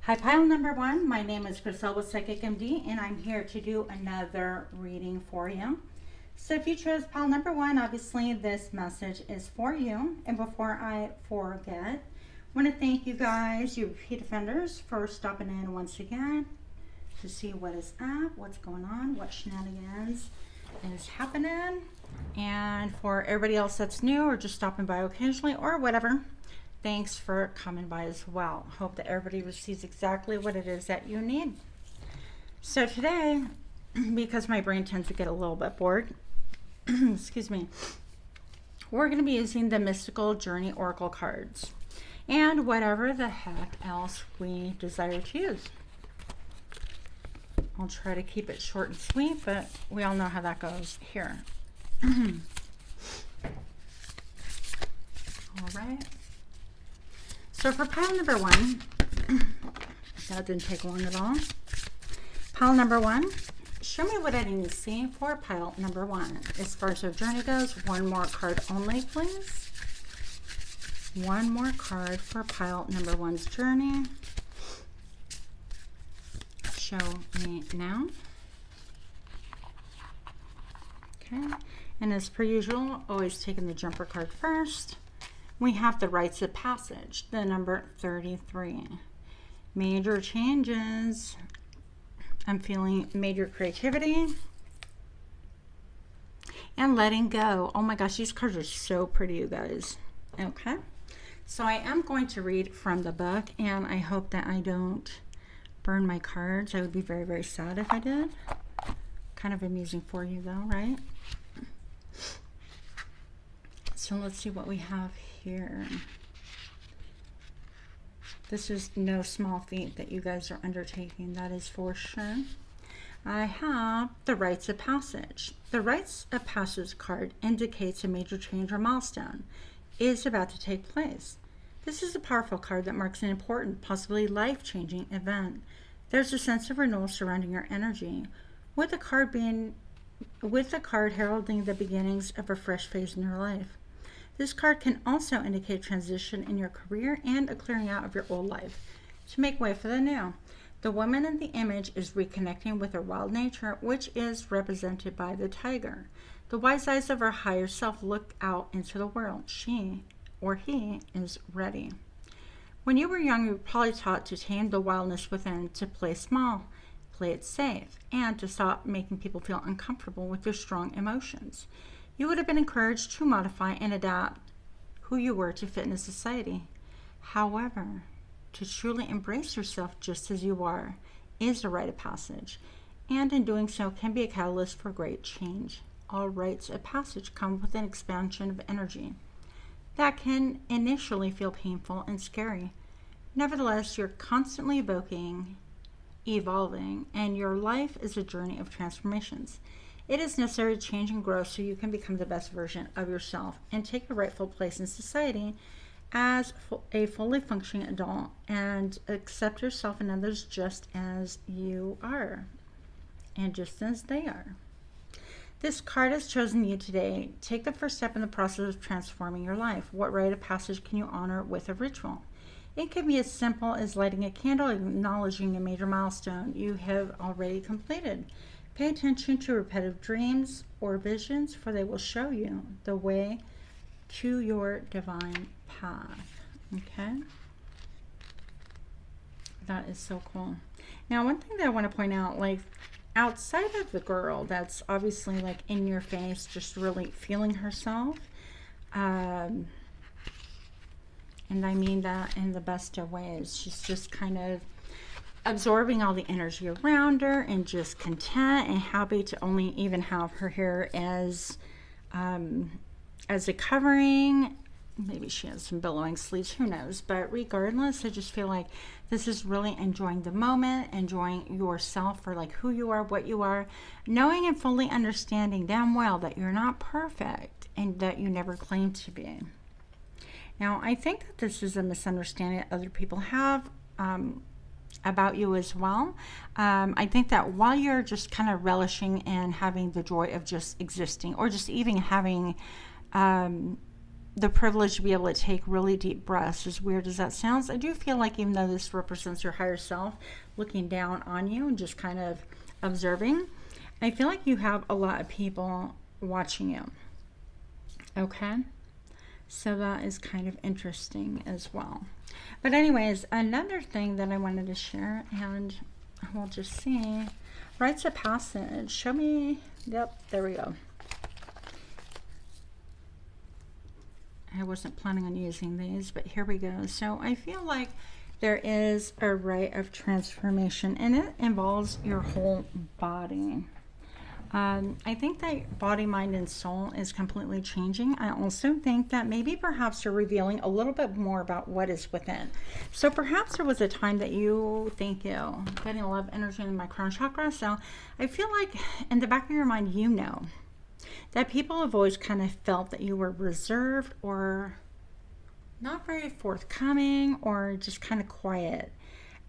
Hi, pile number one. My name is Crystal with Psychic MD, and I'm here to do another reading for you. So if you chose pile number one, obviously this message is for you. And before I forget, I want to thank you guys, you repeat offenders, for stopping in once again to see what is up, what's going on, what shenanigans is happening. And for everybody else that's new or just stopping by occasionally or whatever, thanks for coming by as well. Hope that everybody receives exactly what it is that you need. So today, because my brain tends to get a little bit bored, excuse me, we're going to be using the Mystical Journey Oracle cards and whatever the heck else we desire to use. I'll try to keep it short and sweet, but we all know how that goes here. All right. So for pile number one, that didn't take long at all. Pile number one, show me what I need to see for pile number one. As far as our journey goes, one more card only, please. One more card for pile number one's journey. Show me now. Okay, and as per usual, always taking the jumper card first. We have the rites of passage, the number 33. Major changes. I'm feeling major creativity and letting go. Oh my gosh, these cards are so pretty, you guys. Okay, so I am going to read from the book, and I hope that I don't burn my cards. I would be very, very sad if I did. Kind of amusing for you though, right? So let's see what we have here. This is no small feat that you guys are undertaking, that is for sure. I have the rites of passage. The rites of passage card indicates a major change or milestone is about to take place. This is a powerful card that marks an important, possibly life-changing event. There's a sense of renewal surrounding your energy, with the card heralding the beginnings of a fresh phase in your life. This card can also indicate transition in your career and a clearing out of your old life to make way for the new. The woman in the image is reconnecting with her wild nature, which is represented by the tiger. The wise eyes of her higher self look out into the world. She or he is ready. When you were young, you were probably taught to tame the wildness within, to play small, play it safe, and to stop making people feel uncomfortable with your strong emotions. You would have been encouraged to modify and adapt who you were to fit in a society. However, to truly embrace yourself just as you are is a rite of passage, and in doing so can be a catalyst for great change. All rites of passage come with an expansion of energy that can initially feel painful and scary. Nevertheless, you're constantly evolving, and your life is a journey of transformations. It is necessary to change and grow so you can become the best version of yourself and take a rightful place in society as a fully functioning adult, and accept yourself and others just as you are and just as they are. This card has chosen you today. Take the first step in the process of transforming your life. What rite of passage can you honor with a ritual? It can be as simple as lighting a candle, acknowledging a major milestone you have already completed. Pay attention to repetitive dreams or visions, for they will show you the way to your divine path. Okay? That is so cool. Now, one thing that I want to point out, like, outside of the girl that's obviously like in your face, just really feeling herself, and I mean that in the best of ways, she's just kind of absorbing all the energy around her and just content and happy to only even have her hair as a covering. Maybe she has some billowing sleeves, who knows, but regardless, I just feel like this is really enjoying the moment, enjoying yourself for like who you are, what you are, knowing and fully understanding damn well that you're not perfect and that you never claimed to be. Now, I think that this is a misunderstanding that other people have about you as well. I think that while you're just kind of relishing and having the joy of just existing, or just even having the privilege to be able to take really deep breaths. As weird as that sounds, I do feel like even though this represents your higher self looking down on you and just kind of observing, I feel like you have a lot of people watching you. Okay, so that is kind of interesting as well. But anyways, another thing that I wanted to share, and we'll just see, rites of passage. Show me. Yep, there we go. I wasn't planning on using these, but here we go. So I feel like there is a rite of transformation, and it involves your whole body. I think that body, mind, and soul is completely changing. I also think that maybe perhaps you're revealing a little bit more about what is within. So perhaps there was a time that you, thank you, getting a lot of energy in my crown chakra. So I feel like in the back of your mind, you know that people have always kind of felt that you were reserved or not very forthcoming or just kind of quiet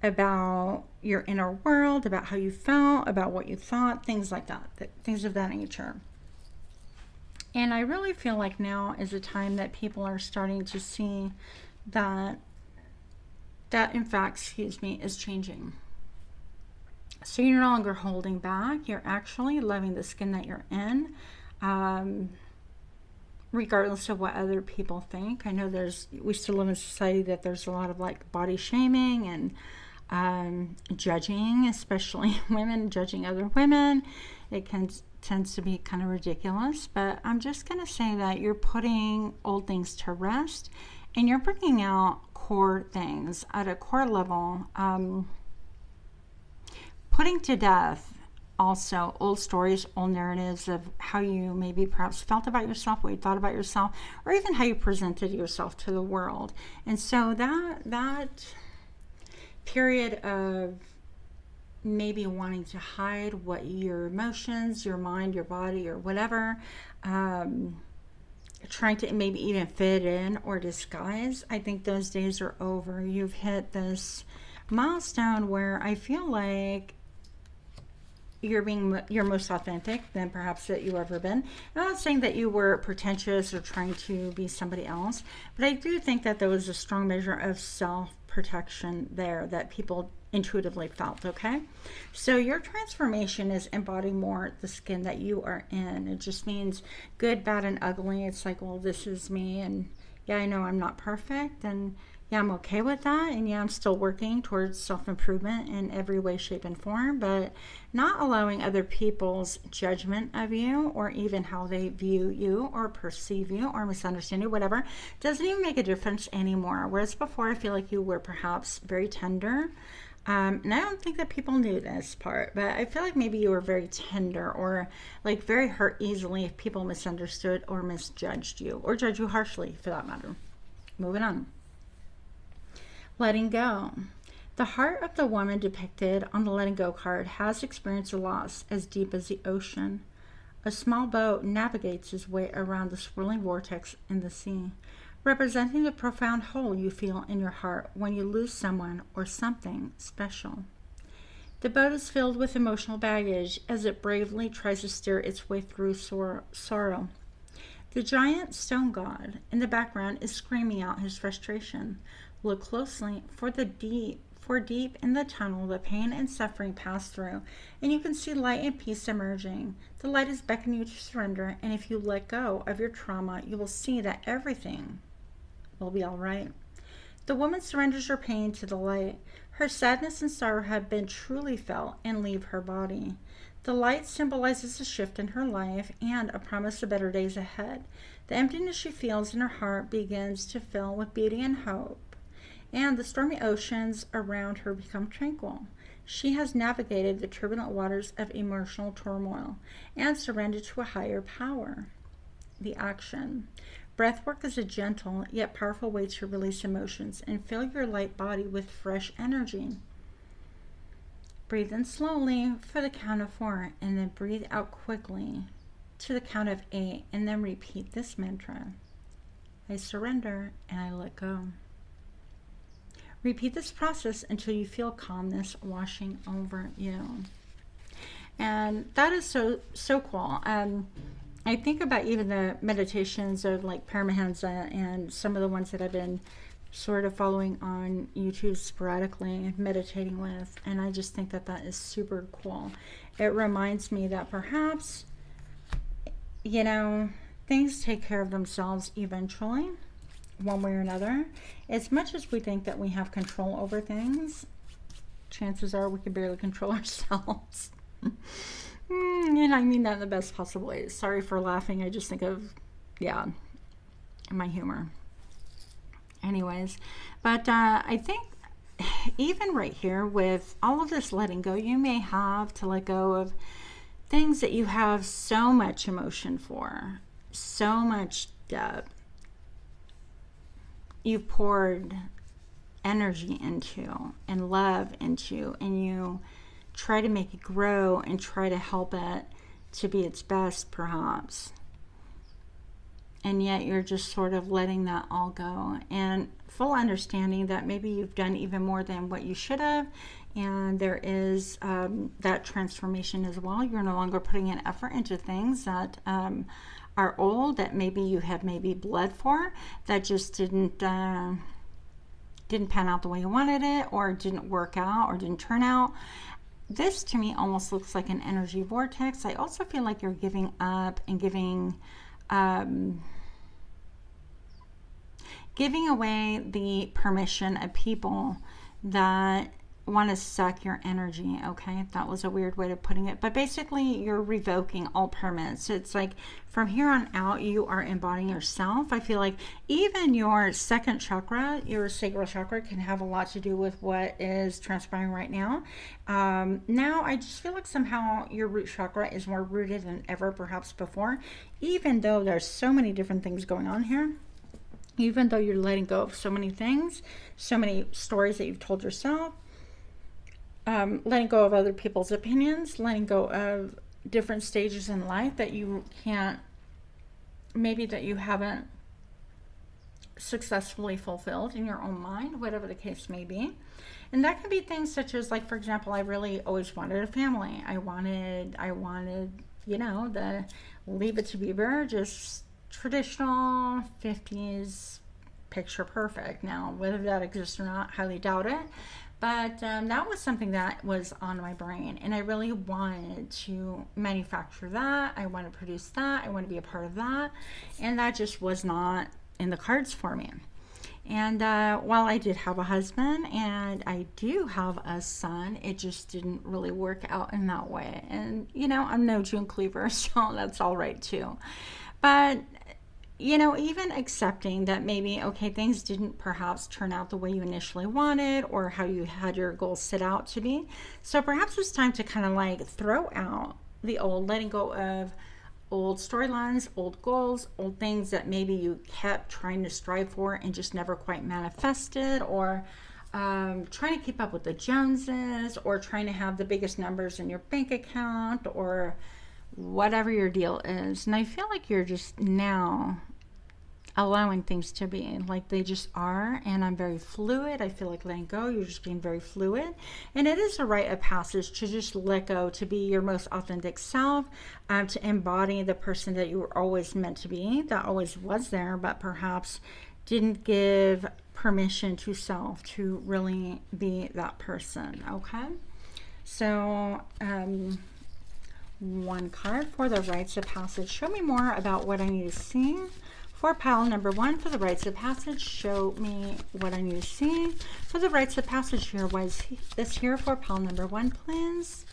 about your inner world, about how you felt, about what you thought, things like that, things of that nature. And I really feel like now is a time that people are starting to see that in fact, is changing. So you're no longer holding back. You're actually loving the skin that you're in, regardless of what other people think. I know we still live in a society that there's a lot of like body shaming and judging, especially women judging other women. It tends to be kind of ridiculous, but I'm just going to say that you're putting old things to rest and you're bringing out core things at a core level, putting to death also old stories, old narratives of how you maybe perhaps felt about yourself, what you thought about yourself, or even how you presented yourself to the world. And so that period of maybe wanting to hide what your emotions, your mind, your body, or whatever, trying to maybe even fit in or disguise, I think those days are over. You've hit this milestone where I feel like you're being your most authentic than perhaps that you've ever been. I'm not saying that you were pretentious or trying to be somebody else, but I do think that there was a strong measure of self-protection there that people intuitively felt. Okay, so your transformation is embodying more the skin that you are in. It just means good, bad, and ugly. It's like, well, this is me, and yeah, I know I'm not perfect, and yeah, I'm okay with that, and yeah, I'm still working towards self-improvement in every way, shape, and form, but not allowing other people's judgment of you or even how they view you or perceive you or misunderstand you, whatever, doesn't even make a difference anymore. Whereas before, I feel like you were perhaps very tender, and I don't think that people knew this part, but I feel like maybe you were very tender or like very hurt easily if people misunderstood or misjudged you or judged you harshly for that matter. Moving on. Letting go. The heart of the woman depicted on the letting go card has experienced a loss as deep as the ocean. A small boat navigates its way around the swirling vortex in the sea, representing the profound hole you feel in your heart when you lose someone or something special. The boat is filled with emotional baggage as it bravely tries to steer its way through sorrow. The giant stone god in the background is screaming out his frustration. Look closely, for deep in the tunnel the pain and suffering pass through, and you can see light and peace emerging. The light is beckoning you to surrender, and if you let go of your trauma, you will see that everything will be all right. The woman surrenders her pain to the light. Her sadness and sorrow have been truly felt and leave her body. The light symbolizes a shift in her life and a promise of better days ahead. The emptiness she feels in her heart begins to fill with beauty and hope, and the stormy oceans around her become tranquil. She has navigated the turbulent waters of emotional turmoil and surrendered to a higher power. The action. Breathwork is a gentle yet powerful way to release emotions and fill your light body with fresh energy. Breathe in slowly for the count of 4, and then breathe out quickly to the count of 8, and then repeat this mantra. I surrender and I let go. Repeat this process until you feel calmness washing over you. And that is so cool. I think about even the meditations of like Paramahansa and some of the ones that I've been sort of following on YouTube sporadically and meditating with, and I just think that that is super cool. It reminds me that perhaps, you know, things take care of themselves eventually, one way or another. As much as we think that we have control over things, chances are we can barely control ourselves. And I mean that in the best possible way. Sorry for laughing. I just think of, yeah, my humor. Anyways, but I think even right here with all of this letting go, you may have to let go of things that you have so much emotion for, so much depth. You've poured energy into and love into, and you try to make it grow and try to help it to be its best, perhaps. And yet you're just sort of letting that all go, and full understanding that maybe you've done even more than what you should have, and there is that transformation as well. You're no longer putting an effort into things that are old, that maybe you have maybe bled for, that just didn't pan out the way you wanted it, or didn't work out, or didn't turn out. This to me almost looks like an energy vortex. I also feel like you're giving up and giving away the permission of people that want to suck your energy. Okay, that was a weird way of putting it, but basically you're revoking all permits. It's like from here on out you are embodying yourself. I feel like even your second chakra, your sacral chakra, can have a lot to do with what is transpiring right now. Now I just feel like somehow your root chakra is more rooted than ever, perhaps before, even though there's so many different things going on here. Even though you're letting go of so many things, so many stories that you've told yourself, letting go of other people's opinions, letting go of different stages in life that you can't, maybe that you haven't successfully fulfilled in your own mind, whatever the case may be. And that can be things such as, like, for example, I really always wanted a family. I wanted, you know, the Leave It to Beaver, just traditional 50s picture perfect. Now, whether that exists or not, highly doubt it. But that was something that was on my brain, and I really wanted to manufacture that. I want to produce that. I want to be a part of that, and that just was not in the cards for me. And while I did have a husband and I do have a son, it just didn't really work out in that way. And, you know, I'm no June Cleaver, so that's all right too. But you know, even accepting that maybe, okay, things didn't perhaps turn out the way you initially wanted or how you had your goals set out to be. So perhaps it's time to kind of like throw out the old, letting go of old storylines, old goals, old things that maybe you kept trying to strive for and just never quite manifested, or trying to keep up with the Joneses, or trying to have the biggest numbers in your bank account, or whatever your deal is. And I feel like you're just now allowing things to be like they just are, and I'm very fluid. I feel like letting go, you're just being very fluid, and it is a rite of passage to just let go, to be your most authentic self, to embody the person that you were always meant to be, that always was there, but perhaps didn't give permission to self to really be that person. Okay, so one card for the rites of passage. Show me more about what I need to see. For pile number one, for the rites of passage, show me what I need to see. For the rites of passage here, what is this here for pile number one, please?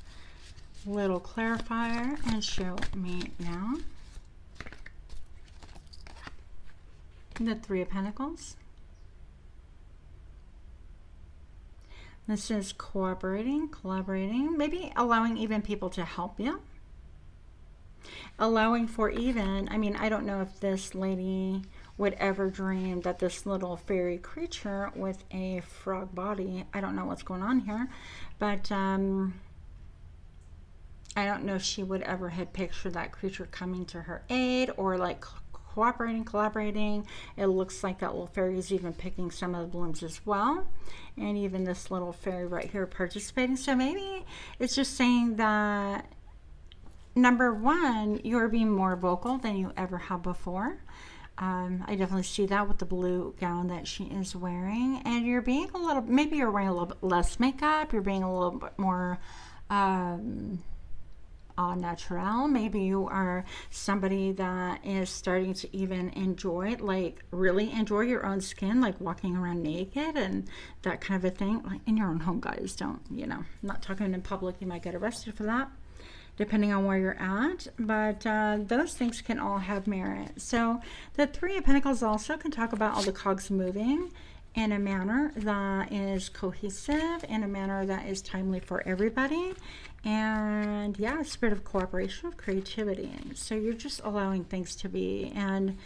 Little clarifier, and show me now. The Three of Pentacles. This is cooperating, collaborating, maybe allowing even people to help you. Allowing for even, I mean, I don't know if this lady would ever dream that this little fairy creature with a frog body, I don't know what's going on here, but I don't know if she would ever have pictured that creature coming to her aid, or like cooperating, collaborating. It looks like that little fairy is even picking some of the blooms as well, and even this little fairy right here participating. So maybe it's just saying that number one, you're being more vocal than you ever have before. I definitely see that with the blue gown that she is wearing. And you're being a little, maybe you're wearing a little bit less makeup. You're being a little bit more au naturel. Maybe you are somebody that is starting to even enjoy, like really enjoy your own skin, like walking around naked and that kind of a thing. Like in your own home, guys. Don't, I'm not talking in public. You might get arrested for that, depending on where you're at, but those things can all have merit. So the Three of Pentacles also can talk about all the cogs moving in a manner that is cohesive, in a manner that is timely for everybody, and yeah, a spirit of cooperation, of creativity. So you're just allowing things to be, and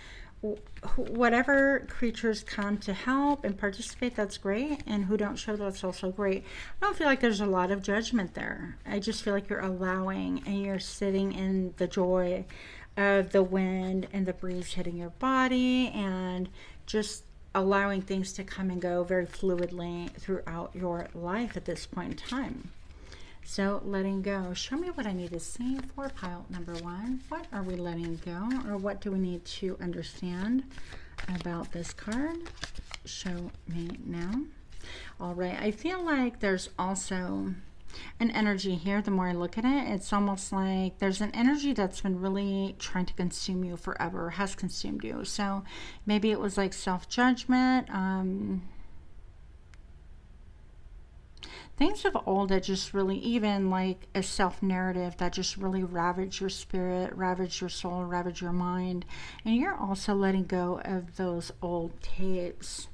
whatever creatures come to help and participate, that's great, and who don't show, that's also great. I don't feel like there's a lot of judgment there. I just feel like you're allowing, and you're sitting in the joy of the wind and the breeze hitting your body, and just allowing things to come and go very fluidly throughout your life at this point in time. So letting go. Show me what I need to see for pile number one. What are we letting go, or what do we need to understand about this card? Show me now. All right. I feel like there's also an energy here. The more I look at it, it's almost like there's an energy that's been really trying to consume you forever, has consumed you. So maybe it was like self-judgment, things of old that just really, even like a self-narrative that just really ravaged your spirit, ravaged your soul, ravaged your mind. And you're also letting go of those old tapes.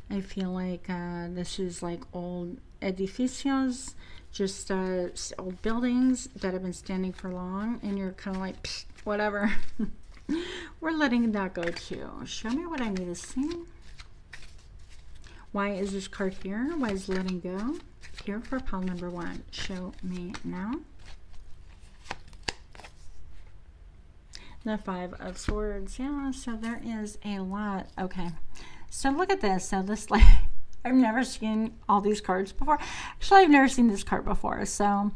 I feel like this is like old edificios, just old buildings that have been standing for long, and you're kind of like, psh, whatever. We're letting that go too. Show me what I need to see. Why is this card here? Why is letting go here for pile number one? Show me now. The Five of Swords. Yeah, so there is a lot. Okay, so look at this. So this, like, I've never seen all these cards before. Actually, I've never seen this card before. So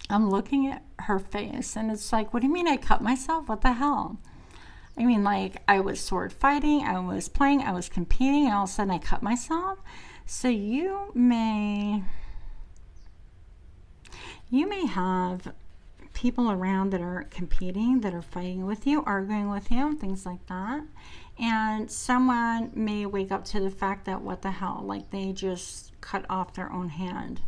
I'm looking at her face, and it's like, what do you mean I cut myself? What the hell? I mean, like, I was sword fighting, I was playing, I was competing, and all of a sudden I cut myself. So you may have people around that are competing, that are fighting with you, arguing with you, things like that. And someone may wake up to the fact that, what the hell, like they just cut off their own hand.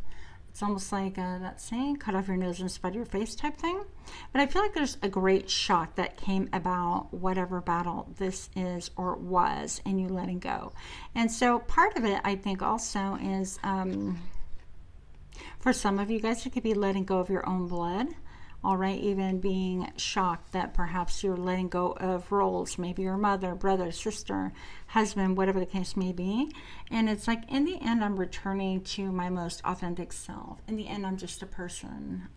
It's almost like that saying, cut off your nose and spite your face type thing. But I feel like there's a great shock that came about whatever battle this is or was, and you letting go. And so part of it, I think, also is, for some of you guys, it could be letting go of your own blood. All right, even being shocked that perhaps you're letting go of roles, maybe your mother, brother, sister, husband, whatever the case may be. And it's like, in the end, I'm returning to my most authentic self. In the end, I'm just a person.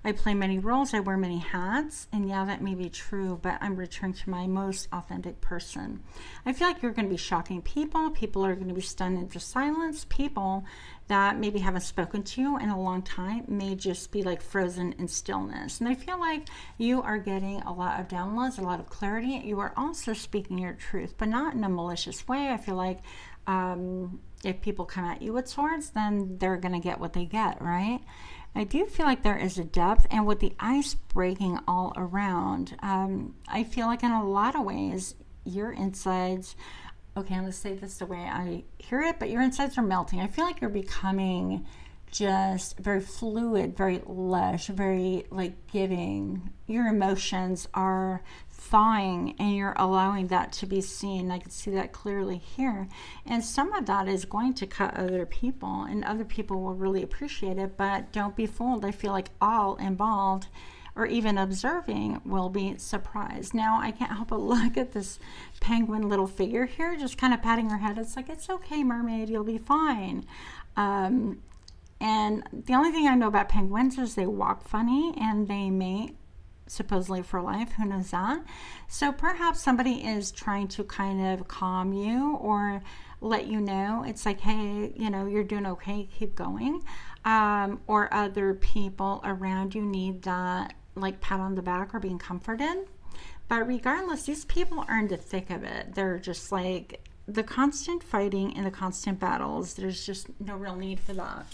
I play many roles, I wear many hats, and yeah, that may be true, but I'm returning to my most authentic person. I feel like you're going to be shocking people. People are going to be stunned into silence. People that maybe haven't spoken to you in a long time may just be like frozen in stillness. And I feel like you are getting a lot of downloads, a lot of clarity. You are also speaking your truth, but not in a malicious way. I feel like if people come at you with swords, then they're going to get what they get, right? I do feel like there is a depth, and with the ice breaking all around, I feel like in a lot of ways, your insides, okay, I'm going to say this the way I hear it, but your insides are melting. I feel like you're becoming just very fluid, very lush, very like giving. Your emotions are thawing, and you're allowing that to be seen. I can see that clearly here. And some of that is going to cut other people, and other people will really appreciate it, but don't be fooled. I feel like all involved, or even observing, will be surprised. Now, I can't help but look at this penguin little figure here, just kind of patting her head. It's like, it's okay, mermaid, you'll be fine. And the only thing I know about penguins is they walk funny, and they mate supposedly for life. Who knows that? So perhaps somebody is trying to kind of calm you, or let you know it's like, hey, you know, you're doing okay, keep going. Or other people around you need that like pat on the back or being comforted. But regardless, these people are in the thick of it. They're just like the constant fighting and the constant battles. There's just no real need for that.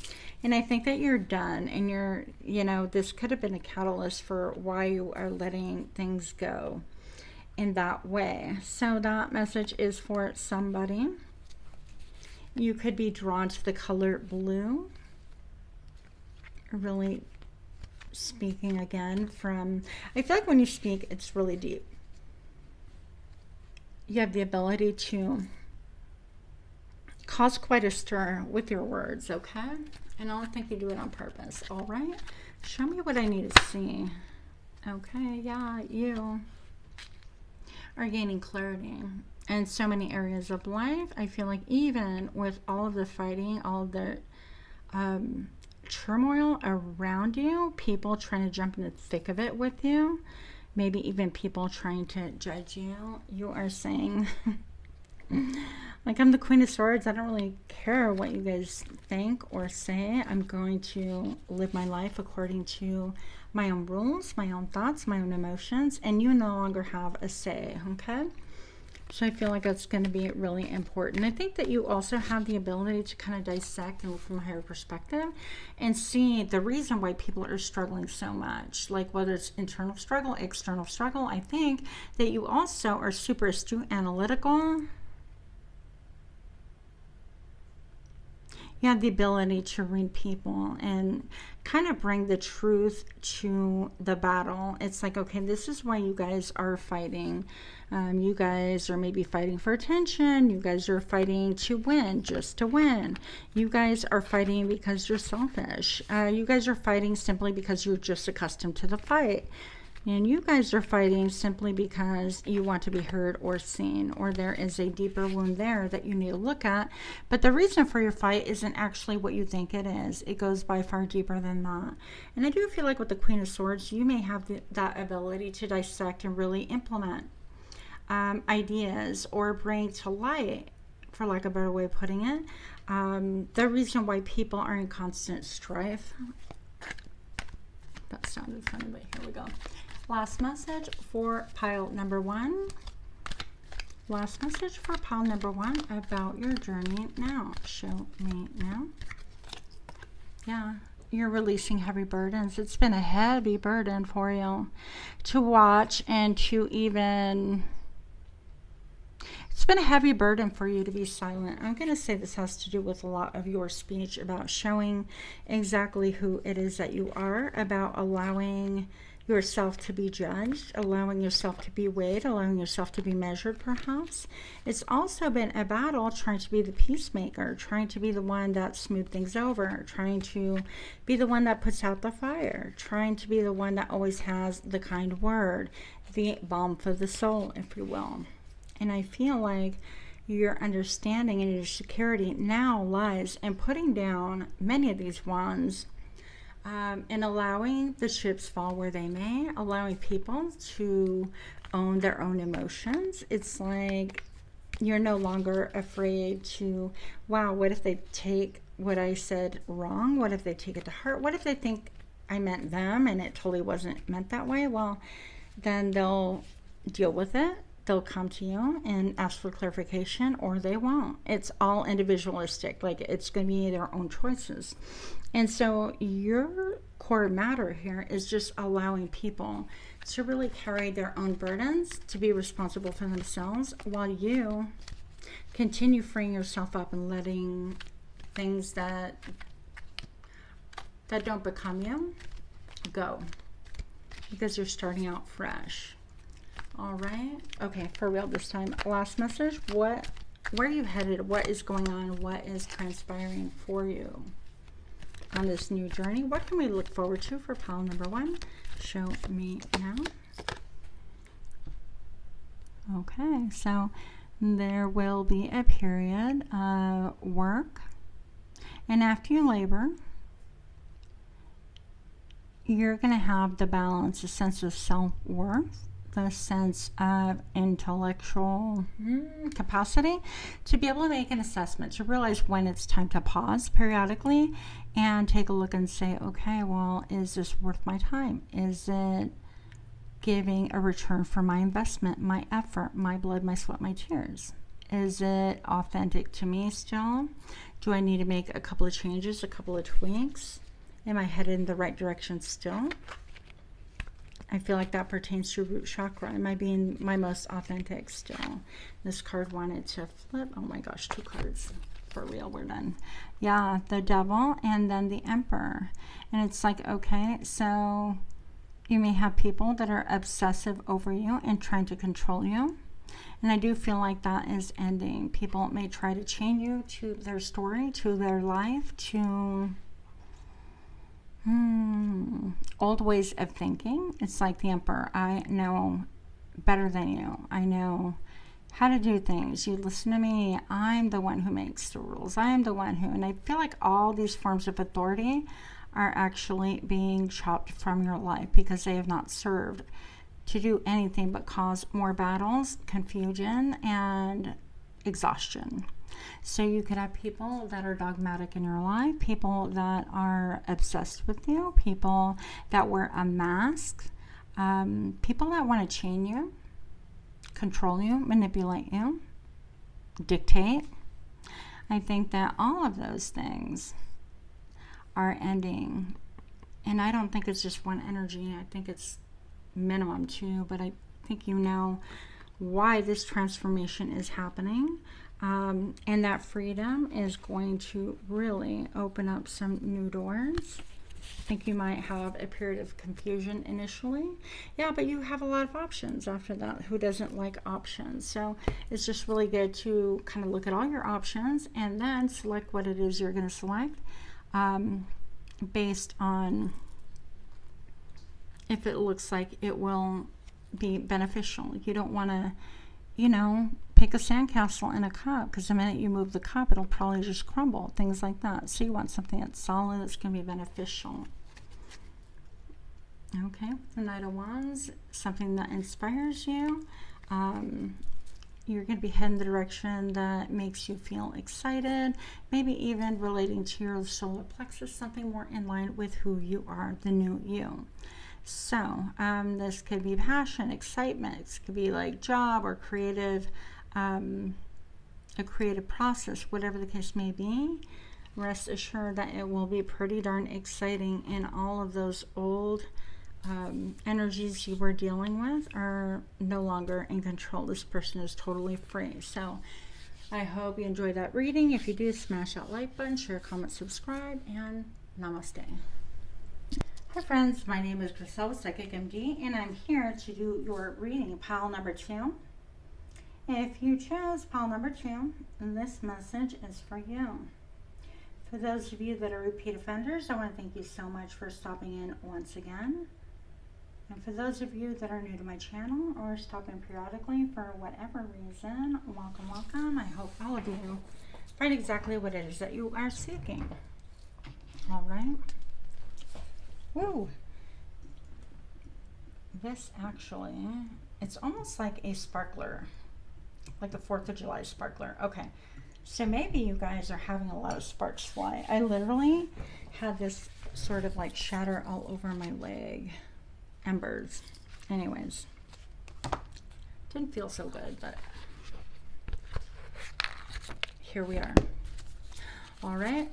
And I think that you're done, and you're, you know, this could have been a catalyst for why you are letting things go in that way. So that message is for somebody. You could be drawn to the color blue. Really speaking again from, I feel like when you speak, it's really deep. You have the ability to cause quite a stir with your words, okay? And I don't think you do it on purpose. All right, show me what I need to see. Okay, yeah, you are gaining clarity in so many areas of life. I feel like even with all of the fighting, all of the turmoil around you, people trying to jump in the thick of it with you, maybe even people trying to judge you, you are saying, like, I'm the Queen of Swords. I don't really care what you guys think or say. I'm going to live my life according to my own rules, my own thoughts, my own emotions, and you no longer have a say, okay? So I feel like that's going to be really important. I think that you also have the ability to kind of dissect and look from a higher perspective and see the reason why people are struggling so much, like whether it's internal struggle, external struggle. I think that you also are super astute, analytical. You have the ability to read people and kind of bring the truth to the battle. It's like, okay, this is why you guys are fighting. You guys are maybe fighting for attention. You guys are fighting to win, just to win. You guys are fighting because you're selfish. You guys are fighting simply because you're just accustomed to the fight. And you guys are fighting simply because you want to be heard or seen, or there is a deeper wound there that you need to look at. But the reason for your fight isn't actually what you think it is. It goes by far deeper than that. And I do feel like with the Queen of Swords, you may have that ability to dissect and really implement ideas or bring to light, for lack of a better way of putting it, the reason why people are in constant strife. That sounded funny, but here we go. Last message for pile number one. Last message for pile number one about your journey now. Show me now. Yeah, you're releasing heavy burdens. It's been a heavy burden for you to watch and to even... It's been a heavy burden for you to be silent. I'm going to say this has to do with a lot of your speech about showing exactly who it is that you are, about allowing yourself to be judged, allowing yourself to be weighed, allowing yourself to be measured, perhaps. It's also been a battle trying to be the peacemaker, trying to be the one that smooths things over, trying to be the one that puts out the fire, trying to be the one that always has the kind word, the balm for the soul, if you will. And I feel like your understanding and your security now lies in putting down many of these wands, and allowing the chips fall where they may, allowing people to own their own emotions. It's like you're no longer afraid to, wow, what if they take what I said wrong? What if they take it to heart? What if they think I meant them and it totally wasn't meant that way? Well, then they'll deal with it. They'll come to you and ask for clarification, or they won't. It's all individualistic. Like, it's going to be their own choices. And so your core matter here is just allowing people to really carry their own burdens, to be responsible for themselves, while you continue freeing yourself up and letting things that don't become you go, because you're starting out fresh. All right. Okay, for real this time. Last message. Where are you headed? What is going on? What is transpiring for you on this new journey? What can we look forward to for pile number one? Show me now. Okay, so there will be a period of work, and after you labor, you're going to have the balance, a sense of self-worth, the sense of intellectual capacity to be able to make an assessment, to realize when it's time to pause periodically and take a look and say, okay, well, is this worth my time? Is it giving a return for my investment, my effort, my blood, my sweat, my tears? Is it authentic to me still? Do I need to make a couple of changes, a couple of tweaks? Am I headed in the right direction still? I feel like that pertains to root chakra. Am I being my most authentic still? This card wanted to flip. Oh my gosh, 2 cards. For real, we're done. Yeah, the Devil and then the Emperor. And it's like, okay, so you may have people that are obsessive over you and trying to control you. And I do feel like that is ending. People may try to chain you to their story, to their life, to old ways of thinking. It's like the Emperor. I know better than you. I know how to do things. You listen to me. I'm the one who makes the rules. I'm the one who, and I feel like all these forms of authority are actually being chopped from your life because they have not served to do anything but cause more battles, confusion, and exhaustion. So you could have people that are dogmatic in your life, people that are obsessed with you, people that wear a mask, people that want to chain you, control you, manipulate you, dictate. I think that all of those things are ending. And I don't think it's just one energy. I think it's minimum 2, but I think you know why this transformation is happening. And that freedom is going to really open up some new doors. I think you might have a period of confusion initially. Yeah, but you have a lot of options after that. Who doesn't like options? So it's just really good to kind of look at all your options and then select what it is you're going to select based on if it looks like it will be beneficial. You don't want to, you know, pick a sandcastle in a cup because the minute you move the cup, it'll probably just crumble, things like that. So you want something that's solid, that's going to be beneficial. Okay, the Knight of Wands, something that inspires you. You're going to be heading the direction that makes you feel excited, maybe even relating to your solar plexus, something more in line with who you are, the new you. So this could be passion, excitement. It could be like job or creative, a creative process, whatever the case may be. Rest assured that it will be pretty darn exciting, and all of those old energies you were dealing with are no longer in control. This person is totally free. So I hope you enjoyed that reading. If you do, smash that like button, share, comment, subscribe, and namaste. Hi friends, my name is Griselle with Psychic MD, and I'm here to do your reading, pile number 2. If you chose pile number 2, then this message is for you. For those of you that are repeat offenders, I want to thank you so much for stopping in once again. And for those of you that are new to my channel or stopping periodically for whatever reason, welcome, welcome. I hope all of you find exactly what it is that you are seeking. All right. Woo! This actually, it's almost like a sparkler, like the 4th of July sparkler. Okay, so maybe you guys are having a lot of sparks fly. I literally had this sort of like shatter all over my leg. Embers. Anyways, didn't feel so good, but here we are. All right,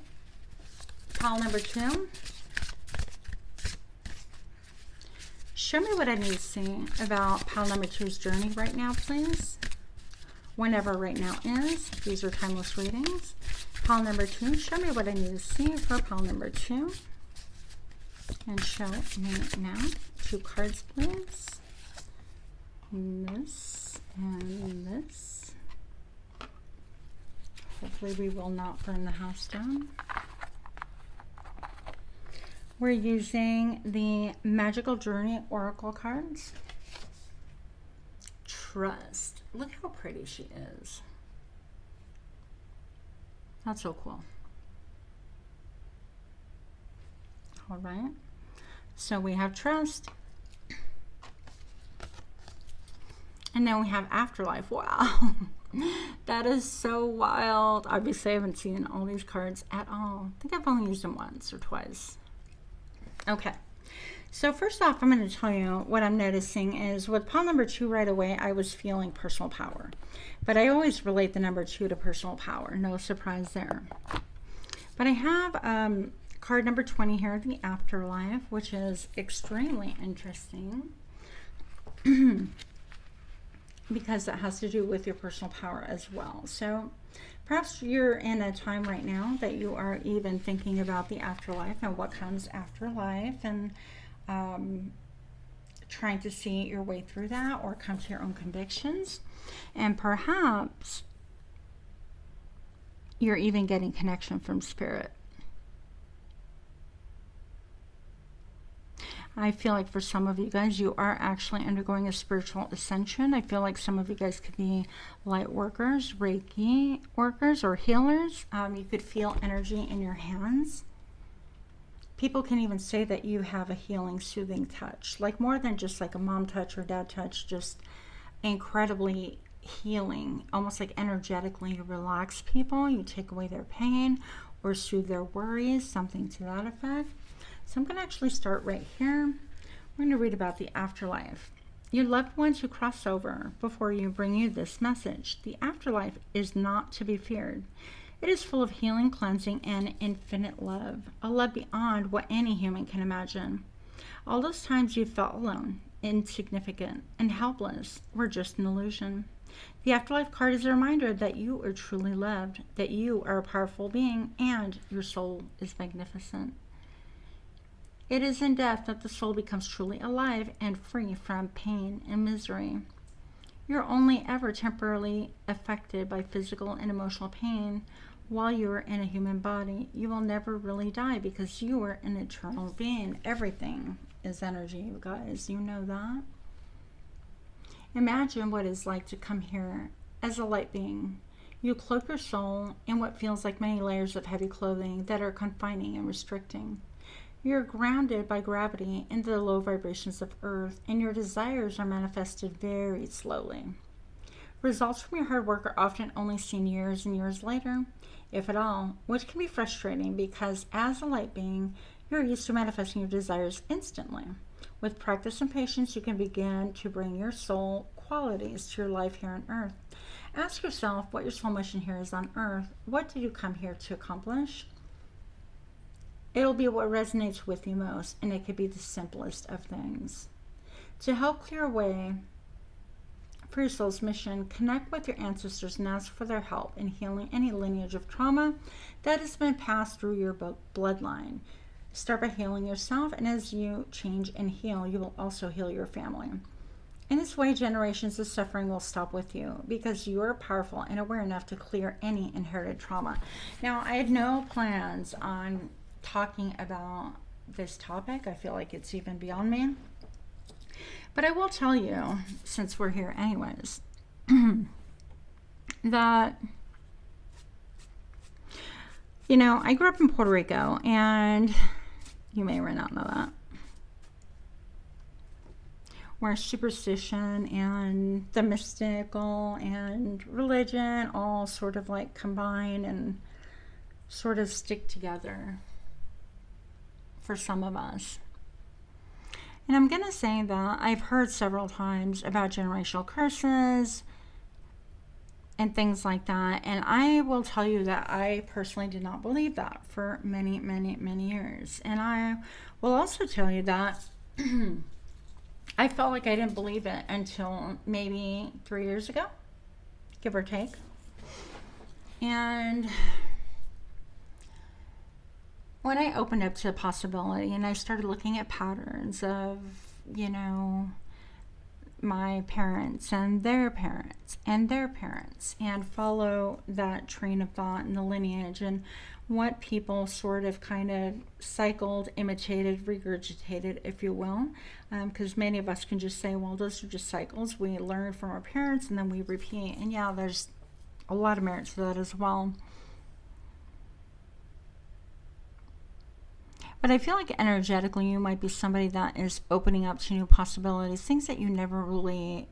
pile number 2. Show me what I need to see about pile number 2's journey right now, please. Whenever right now is. These are timeless readings. Pile number 2. Show me what I need to see for pile number 2. And show me now. 2 cards, please. This and this. Hopefully we will not burn the house down. We're using the Magical Journey Oracle cards. Trust. Look how pretty she is. That's so cool. All right. So we have trust. And then we have afterlife. Wow. That is so wild. Obviously, I haven't seen all these cards at all. I think I've only used them once or twice. Okay. So first off, I'm going to tell you what I'm noticing is with pile number 2 right away, I was feeling personal power. But I always relate the number 2 to personal power. No surprise there. But I have card number 20 here, the afterlife, which is extremely interesting. Because it has to do with your personal power as well. So perhaps you're in a time right now that you are even thinking about the afterlife and what comes after life, and trying to see your way through that or come to your own convictions. And perhaps you're even getting connection from spirit. I feel like for some of you guys, you are actually undergoing a spiritual ascension. I feel like some of you guys could be light workers, Reiki workers, or healers. You could feel energy in your hands. People can even say that you have a healing, soothing touch, like more than just like a mom touch or dad touch, just incredibly healing, almost like energetically you relax people, you take away their pain or soothe their worries, something to that effect. So I'm going to actually start right here. We're going to read about the afterlife. Your loved ones who cross over before you bring you this message. The afterlife is not to be feared. It is full of healing, cleansing, and infinite love. A love beyond what any human can imagine. All those times you felt alone, insignificant, and helpless were just an illusion. The afterlife card is a reminder that you are truly loved, that you are a powerful being, and your soul is magnificent. It is in death that the soul becomes truly alive and free from pain and misery. You're only ever temporarily affected by physical and emotional pain while you're in a human body. You will never really die because you are an eternal being. Everything is energy, you guys. You know that? Imagine what it's like to come here as a light being. You cloak your soul in what feels like many layers of heavy clothing that are confining and restricting. You're grounded by gravity into the low vibrations of earth, and your desires are manifested very slowly. Results from your hard work are often only seen years and years later, if at all, which can be frustrating because as a light being, you're used to manifesting your desires instantly. With practice and patience, you can begin to bring your soul qualities to your life here on earth. Ask yourself what your soul mission here is on earth. What did you come here to accomplish? It'll be what resonates with you most, and it could be the simplest of things. To help clear a way for your soul's mission, connect with your ancestors and ask for their help in healing any lineage of trauma that has been passed through your bloodline. Start by healing yourself, and as you change and heal, you will also heal your family. In this way, generations of suffering will stop with you because you are powerful and aware enough to clear any inherited trauma. Now, I had no plans on talking about this topic. I feel like it's even beyond me. But I will tell you, since we're here anyways, that, you know, I grew up in Puerto Rico, and you may or may not know that, where superstition and the mystical and religion all sort of like combine and sort of stick together for some of us. And I'm going to say that I've heard several times about generational curses and things like that. And I will tell you that I personally did not believe that for many, many, many years. And I will also tell you that I felt like I didn't believe it until maybe 3 years ago, give or take. And when I opened up to the possibility and I started looking at patterns of, you know, my parents and their parents and their parents, and follow that train of thought and the lineage and what people sort of kind of cycled, imitated, regurgitated, if you will, because many of us can just say, well, those are just cycles. We learn from our parents and then we repeat. And yeah, there's a lot of merit to that as well. But I feel like energetically you might be somebody that is opening up to new possibilities, things that you never really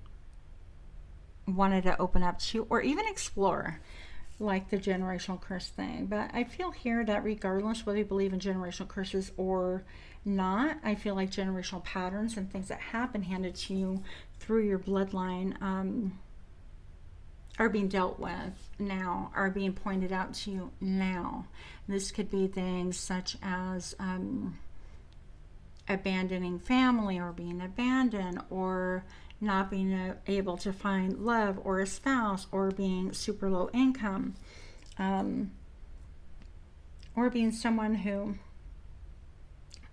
wanted to open up to or even explore, like the generational curse thing. But I feel here that regardless whether you believe in generational curses or not, I feel like generational patterns and things that have been handed to you through your bloodline are being dealt with now, are being pointed out to you now. This could be things such as abandoning family, or being abandoned, or not being able to find love or a spouse, or being super low income, or being someone who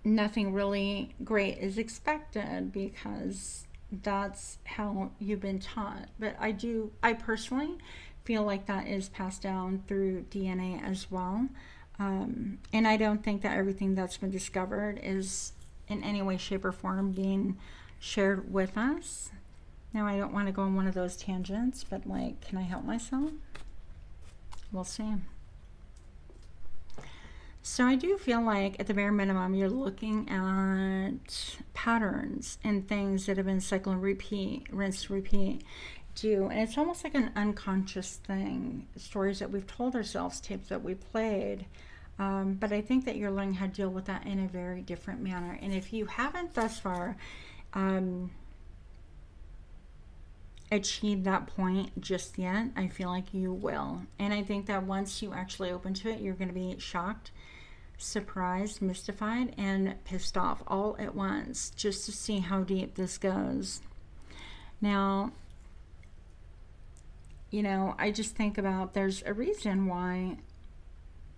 nothing really great is expected because that's how you've been taught. But I personally feel like that is passed down through DNA as well. And I don't think that everything that's been discovered is in any way, shape, or form being shared with us. Now, I don't want to go on one of those tangents, but like, can I help myself? We'll see. So I do feel like at the bare minimum, you're looking at patterns and things that have been cycle and repeat, rinse, repeat, do. And it's almost like an unconscious thing, stories that we've told ourselves, tapes that we played. But I think that you're learning how to deal with that in a very different manner. And if you haven't thus far achieved that point just yet, I feel like you will. And I think that once you actually open to it, you're going to be shocked, surprised, mystified, and pissed off all at once, just to see how deep this goes. Now, you know, I just think about, there's a reason why,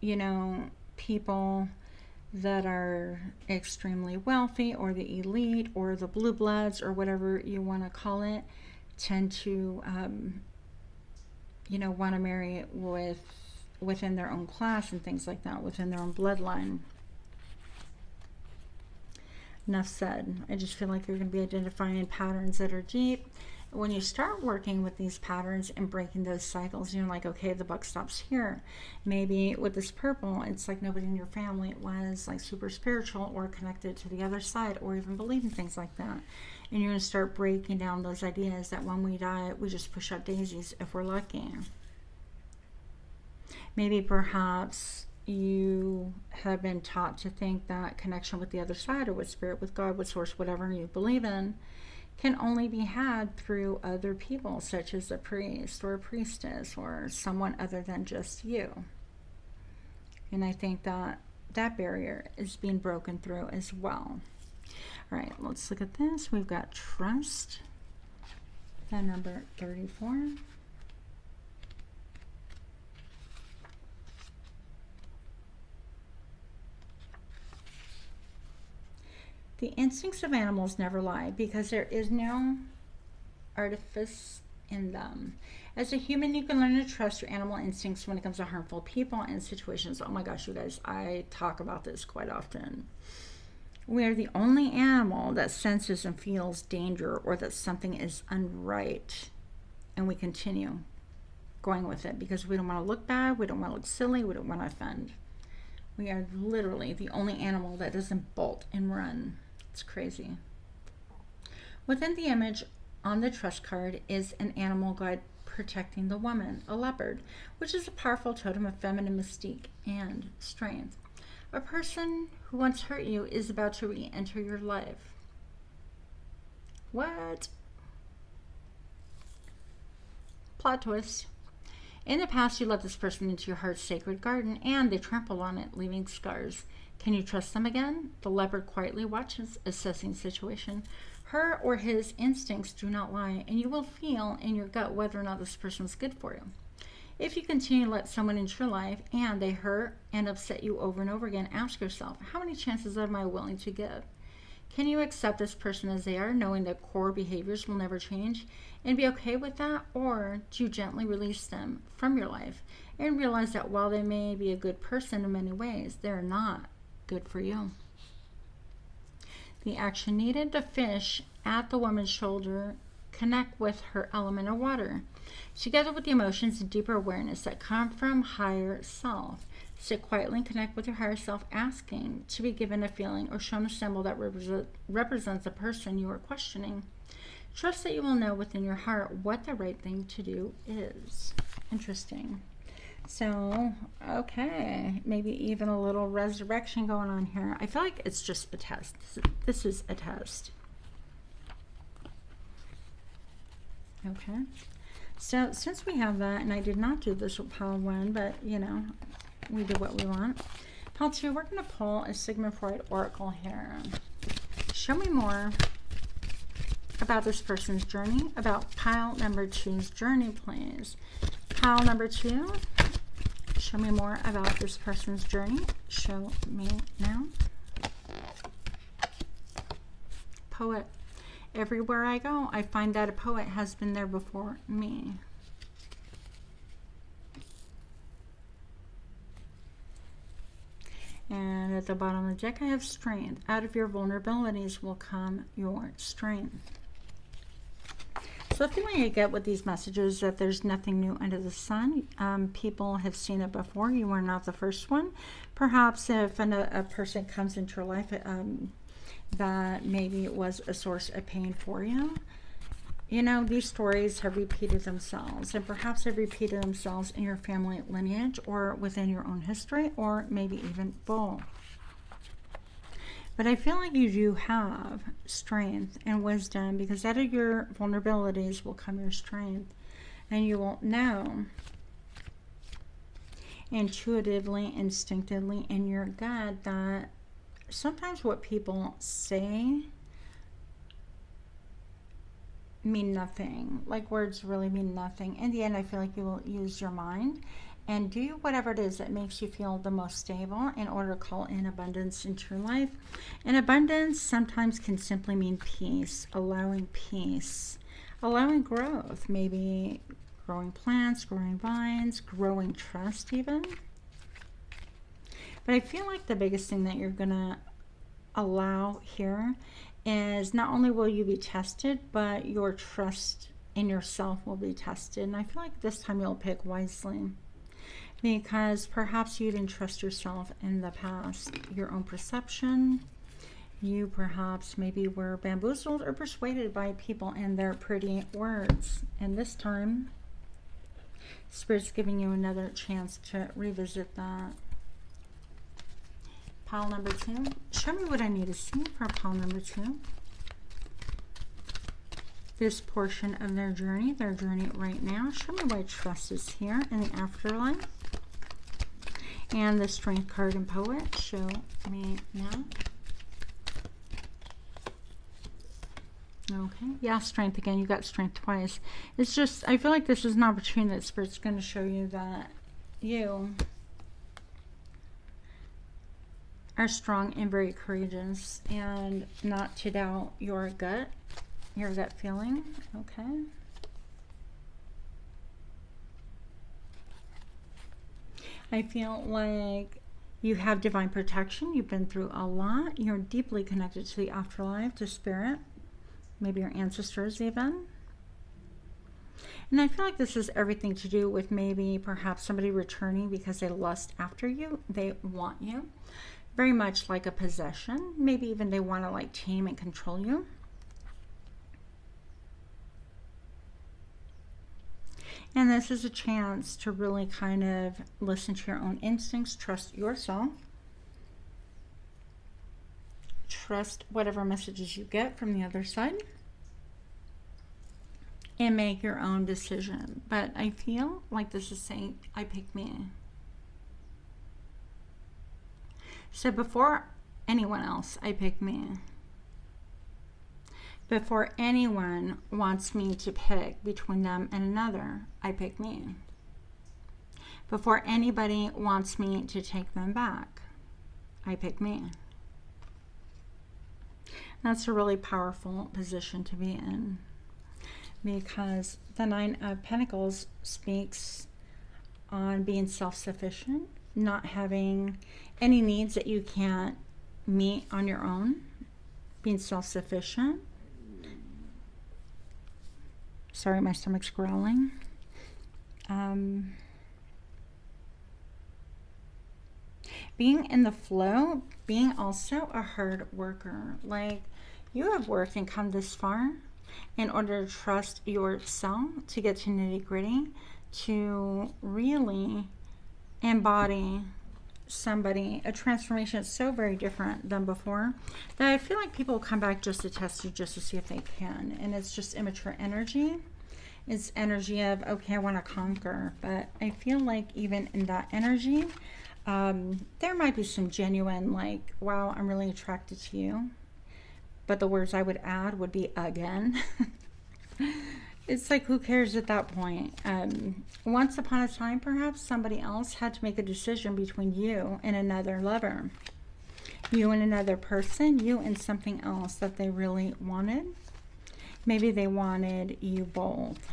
you know, people that are extremely wealthy, or the elite, or the blue bloods, or whatever you want to call it, tend to, you know, want to marry within their own class and things like that, within their own bloodline. Enough said. I just feel like you're going to be identifying patterns that are deep. When you start working with these patterns and breaking those cycles, you're like, okay, the buck stops here. Maybe with this purple, it's like nobody in your family was like super spiritual or connected to the other side, or even believe in things like that. And you're going to start breaking down those ideas that when we die, we just push out daisies if we're lucky. Maybe perhaps you have been taught to think that connection with the other side, or with spirit, with God, with source, whatever you believe in, can only be had through other people, such as a priest or a priestess, or someone other than just you. And I think that that barrier is being broken through as well. All right, let's look at this. We've got trust, the number 34. The instincts of animals never lie, because there is no artifice in them. As a human, you can learn to trust your animal instincts when it comes to harmful people and situations. Oh my gosh, you guys, I talk about this quite often. We are the only animal that senses and feels danger, or that something is unright, and we continue going with it because we don't want to look bad, we don't want to look silly, we don't want to offend. We are literally the only animal that doesn't bolt and run. It's crazy. Within the image on the trust card is an animal guide protecting the woman, a leopard, which is a powerful totem of feminine mystique and strength. A person who once hurt you is about to re-enter your life. What? Plot twist. In the past, you let this person into your heart's sacred garden, and they trampled on it, leaving scars. Can you trust them again? The leopard quietly watches, assessing the situation. Her or his instincts do not lie, and you will feel in your gut whether or not this person is good for you. If you continue to let someone into your life and they hurt and upset you over and over again, ask yourself, how many chances am I willing to give? Can you accept this person as they are, knowing that core behaviors will never change, and be okay with that? Or do you gently release them from your life and realize that while they may be a good person in many ways, they're not good for you? The action needed: the fish at the woman's shoulder connect with her element of water, together with the emotions and deeper awareness that come from higher self. Sit quietly and connect with your higher self, asking to be given a feeling or shown a symbol that represents the person you are questioning. Trust that you will know within your heart what the right thing to do is. Interesting. So, okay, maybe even a little resurrection going on here. I feel like it's just a test. This is a test. Okay. So, since we have that, and I did not do this with pile 1, but, you know, we do what we want. Pile 2, we're going to pull a Sigmund Freud oracle here. Show me more about this person's journey, about pile number 2's journey, please. Pile number 2, show me more about this person's journey. Show me now. Poet. Everywhere I go, I find that a poet has been there before me. And at the bottom of the deck, I have strength. Out of your vulnerabilities will come your strength. So the thing I get with these messages is that there's nothing new under the sun. People have seen it before. You are not the first one. Perhaps if a person comes into your life that maybe it was a source of pain for you. You know, these stories have repeated themselves, and perhaps have repeated themselves in your family lineage or within your own history, or maybe even both. But I feel like you do have strength and wisdom, because out of your vulnerabilities will come your strength. And you will know intuitively, instinctively in your gut that sometimes what people say mean nothing. Like, words really mean nothing. In the end, I feel like you will use your mind and do whatever it is that makes you feel the most stable in order to call in abundance into your life. And abundance sometimes can simply mean peace, allowing growth, maybe growing plants, growing vines, growing trust even. But I feel like the biggest thing that you're gonna allow here is not only will you be tested, but your trust in yourself will be tested. And I feel like this time you'll pick wisely, because perhaps you didn't trust yourself in the past, your own perception. You perhaps maybe were bamboozled or persuaded by people and their pretty words. And this time, Spirit's giving you another chance to revisit that. Pile number 2. Show me what I need to see for pile number 2. This portion of their journey right now. Show me why trust is here in the afterlife. And the Strength card and Poet. Show me now. Okay. Yeah, Strength again. You got Strength twice. It's just, I feel like this is an opportunity that Spirit's going to show you that you are strong and very courageous, and not to doubt your gut feeling. Okay. I feel like you have divine protection. You've been through a lot. You're deeply connected to the afterlife, to Spirit, maybe your ancestors even. And I feel like this has everything to do with maybe perhaps somebody returning because they lust after you. They want you. Very much like a possession. Maybe even they want to like tame and control you. And this is a chance to really kind of listen to your own instincts, trust yourself, trust whatever messages you get from the other side, and make your own decision. But I feel like this is saying, I pick me. So before anyone else, I pick me. Before anyone wants me to pick between them and another, I pick me. Before anybody wants me to take them back, I pick me. That's a really powerful position to be in, because the Nine of Pentacles speaks on being self-sufficient, not having any needs that you can't meet on your own, being self-sufficient. Sorry, my stomach's growling. Being in the flow, being also a hard worker. Like, you have worked and come this far, in order to trust yourself, to get to nitty-gritty, to really embody somebody, a transformation that's so very different than before, that I feel like people come back just to test you, just to see if they can. And it's just immature energy. It's energy of, okay, I want to conquer. But I feel like even in that energy, there might be some genuine, like, wow, I'm really attracted to you. But the words I would add would be again. It's like, who cares at that point? Once upon a time, perhaps somebody else had to make a decision between you and another lover. You and another person, you and something else that they really wanted. Maybe they wanted you both.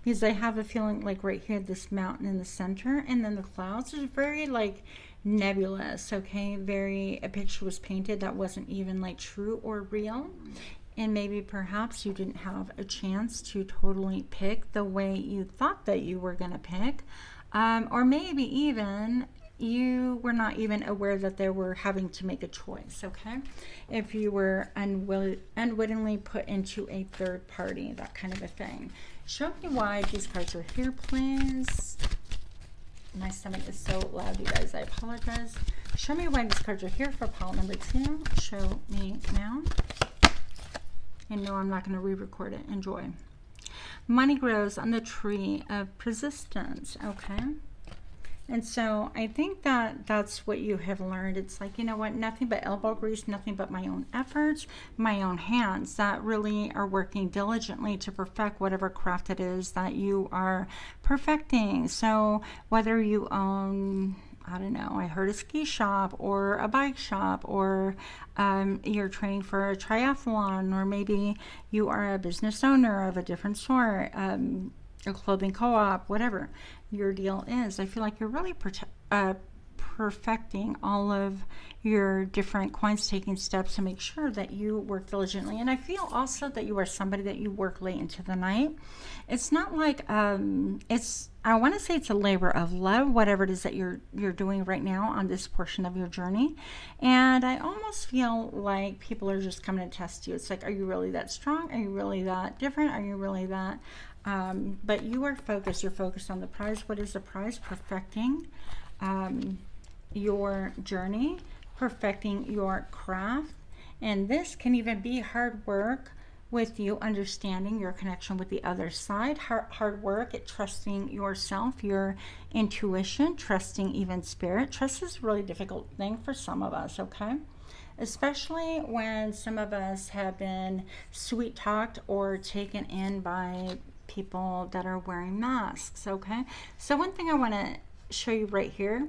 Because I have a feeling like right here, this mountain in the center, and then the clouds is very like nebulous, okay? Very, a picture was painted that wasn't even like true or real. And maybe perhaps you didn't have a chance to totally pick the way you thought that you were going to pick. Or maybe even you were not even aware that they were having to make a choice, okay? If you were unwittingly put into a third party, that kind of a thing. Show me why these cards are here, please. My stomach is so loud, you guys. I apologize. Show me why these cards are here for pile number 2. Show me now. And no, I'm not going to re-record it. Enjoy. Money grows on the tree of persistence. Okay. And so I think that that's what you have learned. It's like, you know what, nothing but elbow grease, nothing but my own efforts, my own hands that really are working diligently to perfect whatever craft it is that you are perfecting. So whether you own, I don't know, I heard a ski shop or a bike shop, or you're training for a triathlon, or maybe you are a business owner of a different sort, a clothing co-op, whatever your deal is. I feel like you're really perfecting all of your different coins, taking steps to make sure that you work diligently. And I feel also that you are somebody that you work late into the night. It's not like I want to say it's a labor of love, whatever it is that you're doing right now on this portion of your journey. And I almost feel like people are just coming to test you. It's like, are you really that strong? Are you really that different? Are you really that but you are focused. You're focused on the prize. What is the prize? Perfecting your journey, perfecting your craft. And this can even be hard work with you understanding your connection with the other side. Hard work at trusting yourself, your intuition, trusting even spirit. Trust is a really difficult thing for some of us, okay? Especially when some of us have been sweet talked or taken in by people that are wearing masks, okay? So one thing I want to show you right here,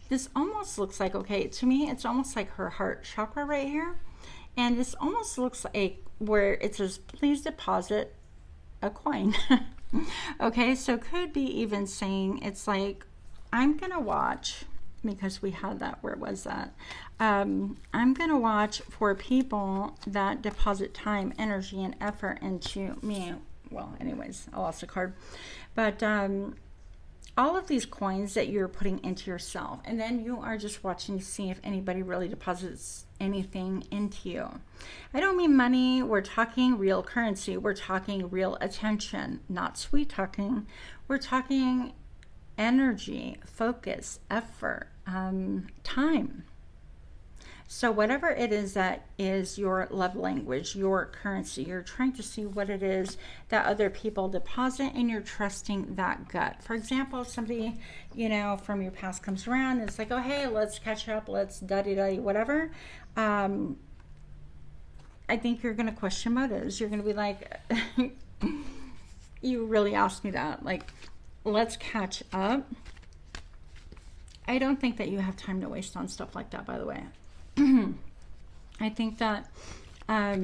this almost looks like, okay, to me it's almost like her heart chakra right here, and this almost looks like where it says please deposit a coin. Okay, so could be even saying, it's like, I'm gonna watch, because we had that, where was that, I'm gonna watch for people that deposit time, energy, and effort into me. Well, anyways, I lost a card. But all of these coins that you're putting into yourself, and then you are just watching to see if anybody really deposits anything into you. I don't mean money. We're talking real currency. We're talking real attention, not sweet talking. We're talking energy, focus, effort, time. So whatever it is that is your love language, your currency, you're trying to see what it is that other people deposit, and you're trusting that gut. For example, if somebody, you know, from your past comes around, it's like, oh, hey, let's catch up, let's da-di-da-di, whatever. I think you're going to question motives. You're going to be like, you really asked me that. Like, let's catch up. I don't think that you have time to waste on stuff like that, by the way. I think that I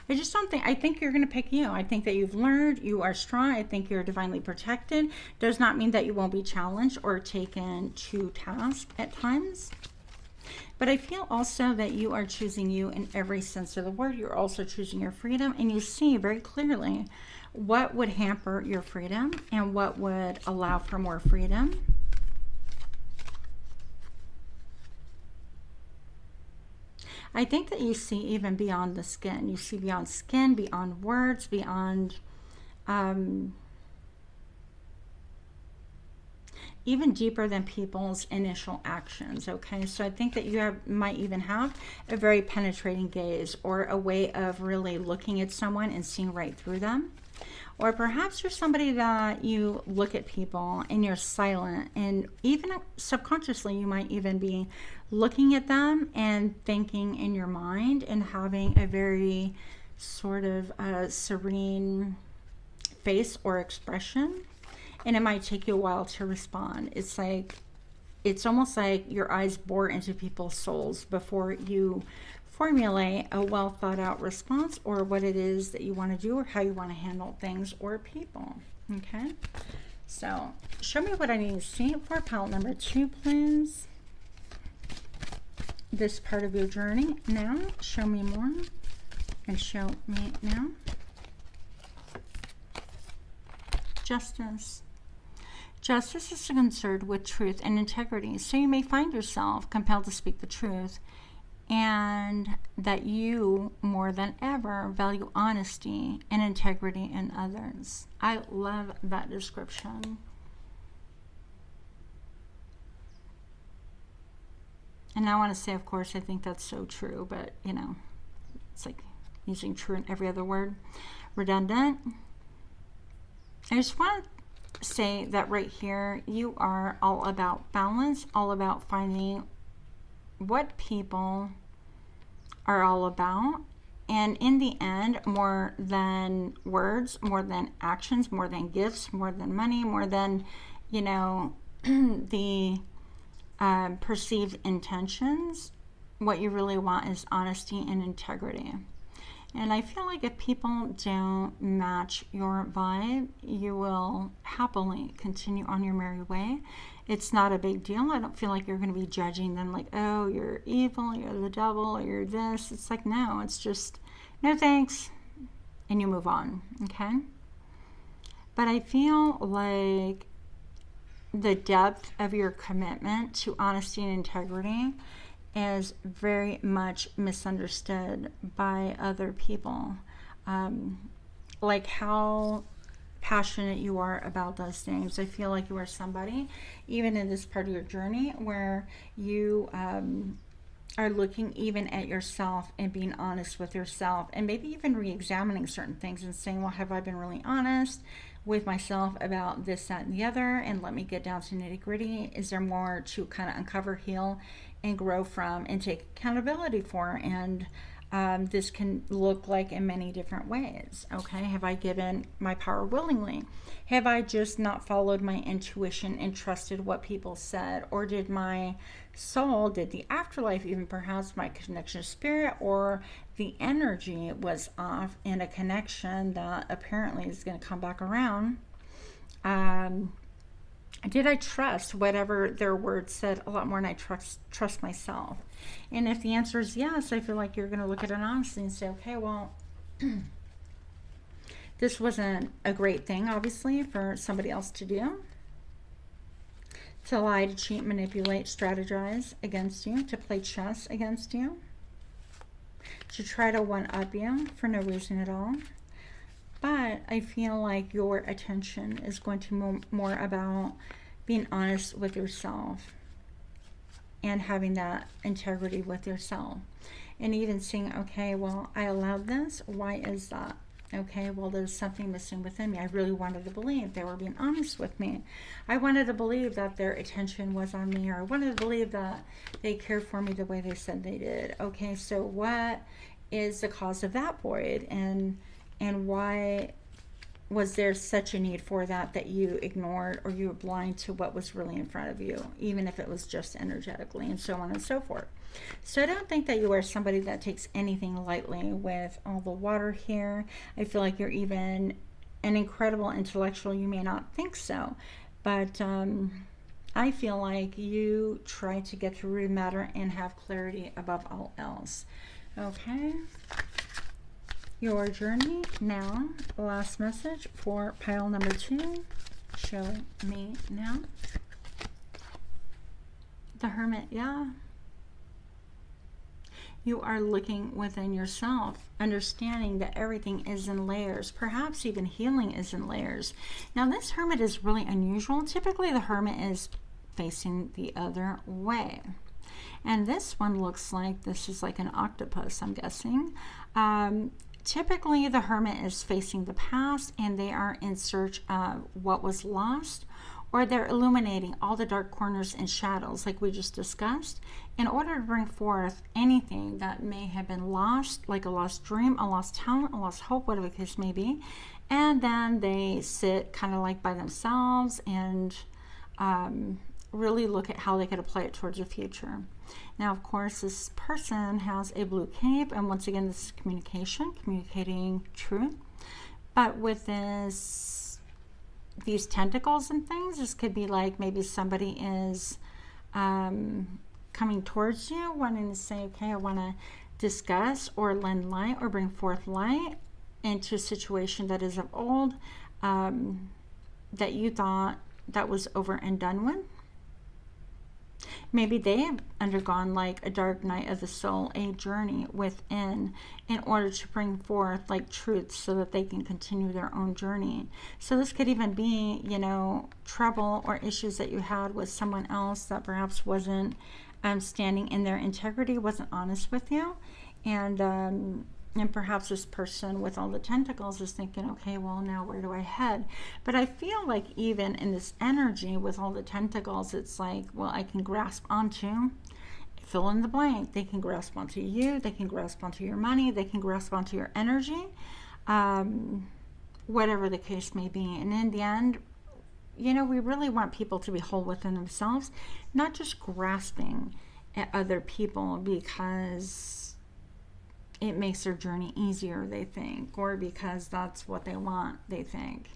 just don't think, I think you're going to pick you. I think that you've learned, you are strong. I think you're divinely protected. Does not mean that you won't be challenged or taken to task at times. But I feel also that you are choosing you in every sense of the word. You're also choosing your freedom, and you see very clearly what would hamper your freedom and what would allow for more freedom. I think that you see even beyond the skin. You see beyond skin, beyond words, beyond even deeper than people's initial actions. Okay, so I think that you might even have a very penetrating gaze, or a way of really looking at someone and seeing right through them. Or perhaps you're somebody that you look at people and you're silent, and even subconsciously you might even be looking at them and thinking in your mind and having a very sort of serene face or expression, and it might take you a while to respond. It's almost like your eyes bore into people's souls before you formulate a well thought out response, or what it is that you want to do, or how you want to handle things or people. Okay, so show me what I need to see for pile number 2, please. This part of your journey now. Show me more, and show me now. Justice. Justice is concerned with truth and integrity, so you may find yourself compelled to speak the truth, and that you, more than ever, value honesty and integrity in others. I love that description. And I want to say, of course, I think that's so true, but, you know, it's like using true in every other word. Redundant. I just want to say that right here, you are all about balance, all about finding what people are all about, and in the end, more than words, more than actions, more than gifts, more than money, more than, you know, the perceived intentions, what you really want is honesty and integrity. And I feel like if people don't match your vibe, you will happily continue on your merry way. It's not a big deal. I don't feel like you're going to be judging them like, oh, you're evil, you're the devil, you're this. It's like, no, it's just, no thanks. And you move on, okay? But I feel like the depth of your commitment to honesty and integrity is very much misunderstood by other people. Like how passionate you are about those things. I feel like you are somebody, even in this part of your journey, where you are looking even at yourself and being honest with yourself, and maybe even re-examining certain things and saying, well, have I been really honest with myself about this, that, and the other? And let me get down to nitty gritty. Is there more to kind of uncover, heal, and grow from, and take accountability for? And this can look like in many different ways. Okay, have I given my power willingly? Have I just not followed my intuition and trusted what people said? Or did my soul, did the afterlife, even perhaps my connection to spirit, or the energy was off in a connection that apparently is going to come back around? Did I trust whatever their words said a lot more than I trust myself? And if the answer is yes, I feel like you're going to look at it honestly and say, okay, well, this wasn't a great thing, obviously, for somebody else to do. To lie, to cheat, manipulate, strategize against you, to play chess against you, to try to one-up you for no reason at all. But I feel like your attention is going to be more about being honest with yourself and having that integrity with yourself. And even saying, okay, well, I allowed this. Why is that? Okay, well, there's something missing within me. I really wanted to believe they were being honest with me. I wanted to believe that their attention was on me, or I wanted to believe that they cared for me the way they said they did. Okay, so what is the cause of that void? And why was there such a need for that you ignored, or you were blind to what was really in front of you, even if it was just energetically, and so on and so forth. So I don't think that you are somebody that takes anything lightly with all the water here. I feel like you're even an incredible intellectual. You may not think so, but I feel like you try to get to the root of matter and have clarity above all else. Okay. Your journey now. Last message for pile number 2. Show me now. The Hermit, yeah. You are looking within yourself, understanding that everything is in layers. Perhaps even healing is in layers. Now, this Hermit is really unusual. Typically, the Hermit is facing the other way. And this one looks like this is like an octopus, I'm guessing. Typically, the Hermit is facing the past and they are in search of what was lost, or they're illuminating all the dark corners and shadows like we just discussed in order to bring forth anything that may have been lost, like a lost dream, a lost talent, a lost hope, whatever the case may be. And then they sit kind of like by themselves and really look at how they could apply it towards the future. Now, of course, this person has a blue cape, and once again, this is communication, communicating truth. But with these tentacles and things, this could be like maybe somebody is coming towards you, wanting to say, okay, I want to discuss or lend light or bring forth light into a situation that is of old, that you thought that was over and done with. Maybe they have undergone like a dark night of the soul, a journey within, in order to bring forth like truth so that they can continue their own journey. So this could even be, you know, trouble or issues that you had with someone else that perhaps wasn't standing in their integrity, wasn't honest with you. And perhaps this person with all the tentacles is thinking, okay, well, now where do I head? But I feel like even in this energy with all the tentacles, it's like, well, I can grasp onto, fill in the blank. They can grasp onto you. They can grasp onto your money. They can grasp onto your energy, whatever the case may be. And in the end, you know, we really want people to be whole within themselves, not just grasping at other people because it makes their journey easier, they think, or because that's what they want, they think.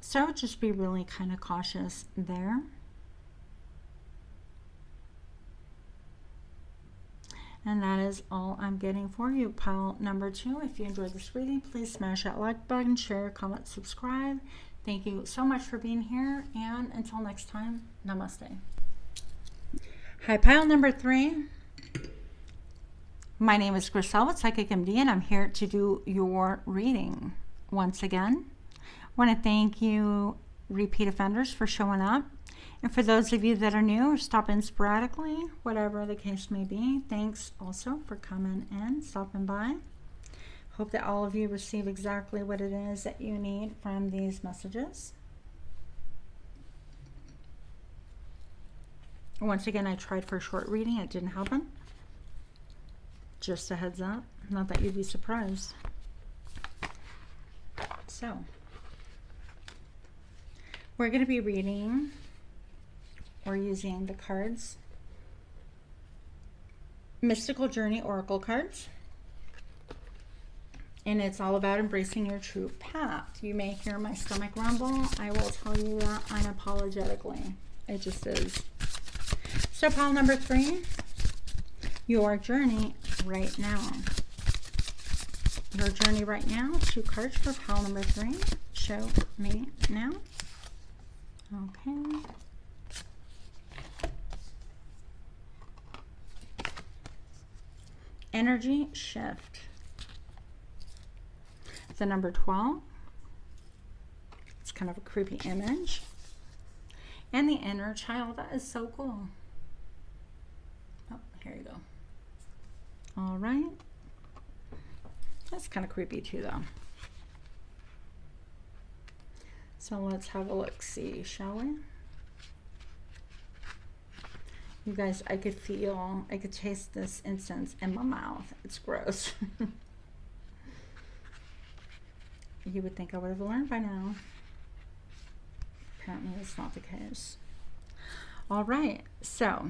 So just be really kind of cautious there. And that is all I'm getting for you, pile number 2. If you enjoyed this reading, please smash that like button, share, comment, subscribe. Thank you so much for being here, and until next time, namaste. Hi, pile number 3. My name is Griselle with Psychic MD, and I'm here to do your reading once again. I want to thank you, repeat offenders, for showing up. And for those of you that are new or stop in sporadically, whatever the case may be, thanks also for coming in, stopping by. Hope that all of you receive exactly what it is that you need from these messages. Once again, I tried for a short reading. It didn't happen. Just a heads up, not that you'd be surprised. So, we're going to be reading or using the cards, Mystical Journey Oracle cards. And it's all about embracing your true path. You may hear my stomach rumble. I will tell you that unapologetically. It just is. So, pile number 3. Your journey right now. Your journey right now. 2 cards for pile number 3. Show me now. Okay. Energy shift. The number 12. It's kind of a creepy image. And the inner child. That is so cool. Oh, here you go. All right. That's kind of creepy too, though. So let's have a look-see, shall we? You guys, I could taste this incense in my mouth. It's gross. You would think I would have learned by now. Apparently that's not the case. All right, so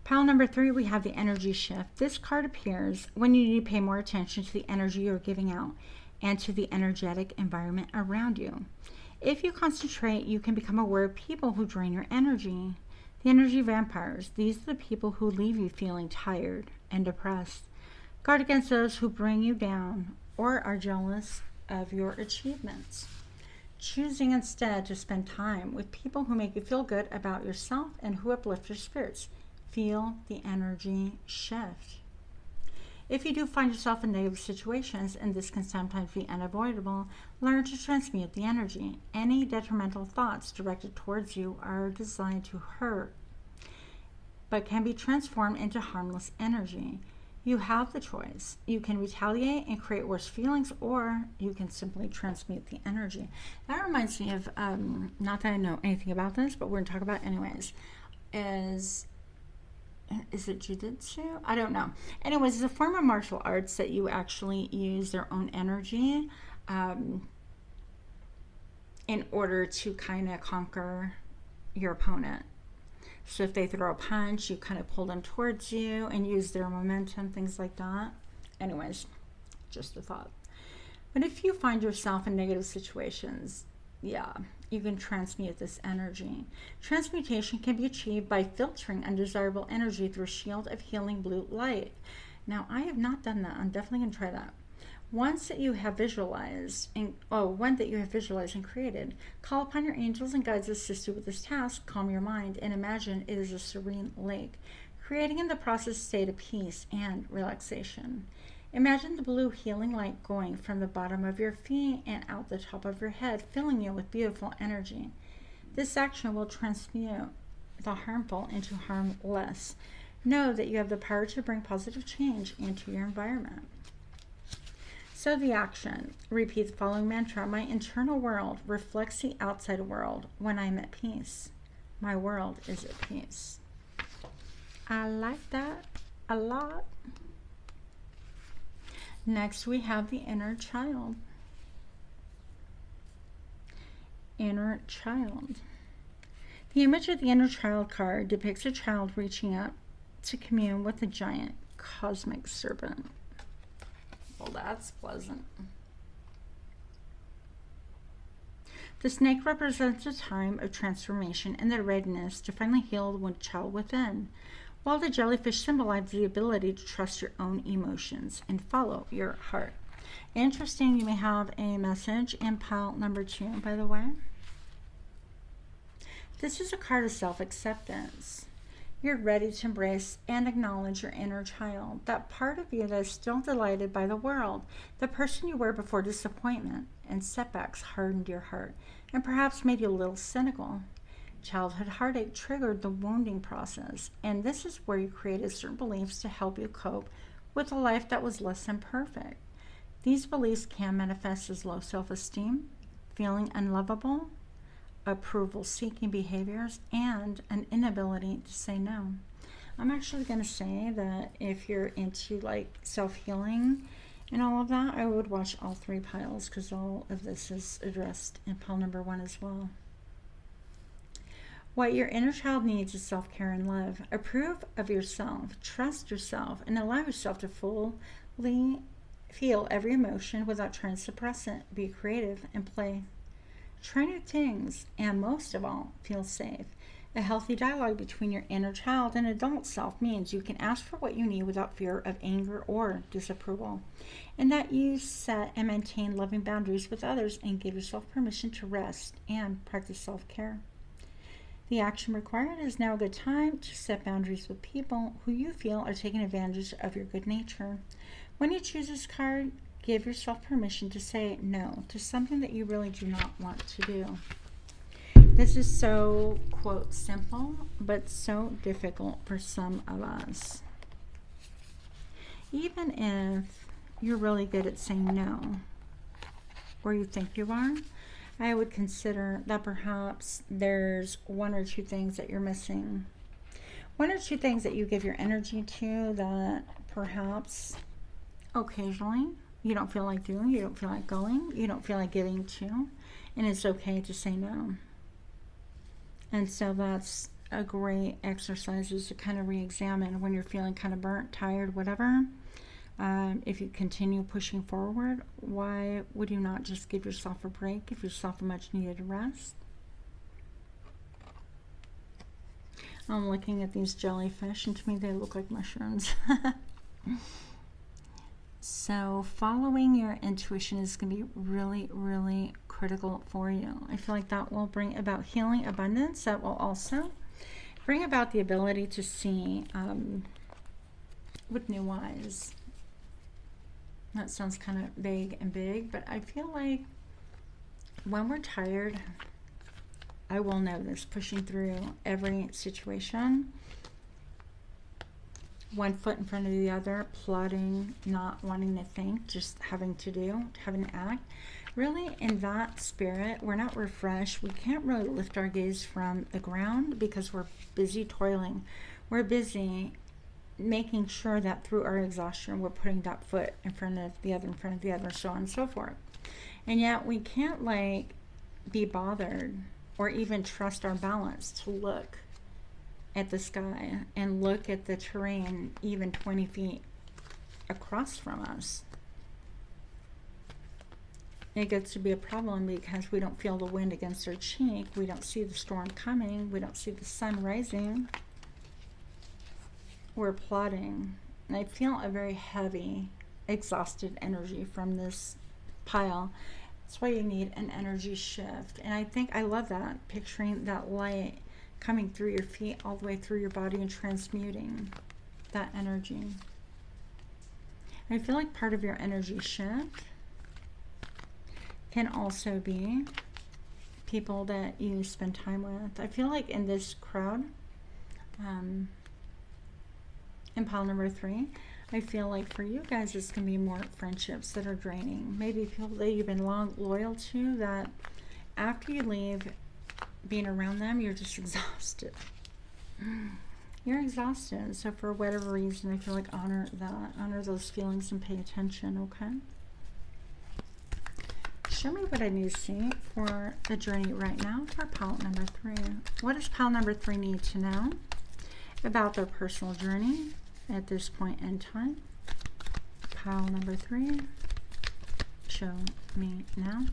pile number 3, we have the energy shift. This card appears when you need to pay more attention to the energy you're giving out and to the energetic environment around you. If you concentrate, you can become aware of people who drain your energy. The energy vampires, these are the people who leave you feeling tired and depressed. Guard against those who bring you down or are jealous of your achievements. Choosing instead to spend time with people who make you feel good about yourself and who uplift your spirits. Feel the energy shift. If you do find yourself in negative situations, and this can sometimes be unavoidable, learn to transmute the energy. Any detrimental thoughts directed towards you are designed to hurt, but can be transformed into harmless energy. You have the choice. You can retaliate and create worse feelings, or you can simply transmute the energy. That reminds me of, not that I know anything about this, but we're going to talk about it anyways, is it jiu-jitsu? I don't know. Anyways, it's a form of martial arts that you actually use their own energy in order to kind of conquer your opponent. So if they throw a punch, you kind of pull them towards you and use their momentum, things like that. Anyways, just a thought. But if you find yourself in negative situations, yeah, you can transmute this energy. Transmutation can be achieved by filtering undesirable energy through a shield of healing blue light. Now, I have not done that. I'm definitely going to try that. One that you have visualized and created, call upon your angels and guides to assist you with this task. Calm your mind and imagine it is a serene lake, creating in the process a state of peace and relaxation. Imagine the blue healing light going from the bottom of your feet and out the top of your head, filling you with beautiful energy. This action will transmute the harmful into harmless. Know that you have the power to bring positive change into your environment. So the action, repeat the following mantra. My internal world reflects the outside world when I'm at peace. My world is at peace. I like that a lot. Next, we have the inner child. Inner child. The image of the inner child card depicts a child reaching up to commune with a giant cosmic serpent. Well, that's pleasant. The snake represents a time of transformation and the readiness to finally heal the child within, while the jellyfish symbolizes the ability to trust your own emotions and follow your heart. Interesting, you may have a message in pile number 2, by the way. This is a card of self-acceptance. You're ready to embrace and acknowledge your inner child, that part of you that is still delighted by the world, the person you were before disappointment and setbacks hardened your heart and perhaps made you a little cynical. Childhood heartache triggered the wounding process, and this is where you created certain beliefs to help you cope with a life that was less than perfect. These beliefs can manifest as low self-esteem, feeling unlovable, approval-seeking behaviors, and an inability to say no. I'm actually going to say that if you're into like self-healing and all of that, I would watch all 3 piles because all of this is addressed in pile number 1 as well. What your inner child needs is self-care and love. Approve of yourself, trust yourself, and allow yourself to fully feel every emotion without trying to suppress it. Be creative and play. Try new things, and most of all, feel safe. A healthy dialogue between your inner child and adult self means you can ask for what you need without fear of anger or disapproval, and that you set and maintain loving boundaries with others and give yourself permission to rest and practice self-care. The action required is now a good time to set boundaries with people who you feel are taking advantage of your good nature. When you choose this card, give yourself permission to say no to something that you really do not want to do. This is so, quote, simple, but so difficult for some of us. Even if you're really good at saying no, or you think you are, I would consider that perhaps there's 1 or 2 things that you're missing. 1 or 2 things that you give your energy to that perhaps occasionally you don't feel like doing, you don't feel like going, you don't feel like giving to, and it's okay to say no. And so that's a great exercise, is to kind of re-examine when you're feeling kind of burnt, tired, whatever. If you continue pushing forward, why would you not just give yourself a break, give yourself a much needed rest? I'm looking at these jellyfish, and to me they look like mushrooms. So following your intuition is going to be really, really critical for you. I feel like that will bring about healing, abundance. That will also bring about the ability to see with new eyes. That sounds kind of vague and big, but I feel like when we're tired, I will know this, pushing through every situation, one foot in front of the other, plotting, not wanting to think, just having to do, having to act. Really, in that spirit, we're not refreshed. We can't really lift our gaze from the ground because we're busy toiling. We're busy making sure that through our exhaustion, we're putting that foot in front of the other, so on and so forth. And yet we can't like be bothered or even trust our balance to look at the sky and look at the terrain even 20 feet across from us. It gets to be a problem because we don't feel the wind against our cheek. We don't see the storm coming. We don't see the sun rising. We're plotting. And I feel a very heavy, exhausted energy from this pile. That's why you need an energy shift. And I think I love that, picturing that light coming through your feet all the way through your body and transmuting that energy. I feel like part of your energy shift can also be people that you spend time with. I feel like in this crowd, in pile number 3, I feel like for you guys it's going to be more friendships that are draining. Maybe people that you've been long loyal to, that after you leave being around them, you're just exhausted. You're exhausted. So for whatever reason, I feel like honor that. Honor those feelings and pay attention, okay? Show me what I need to see for the journey right now for pile number 3. What does pile number 3 need to know about their personal journey at this point in time? Pile number 3. Show me now.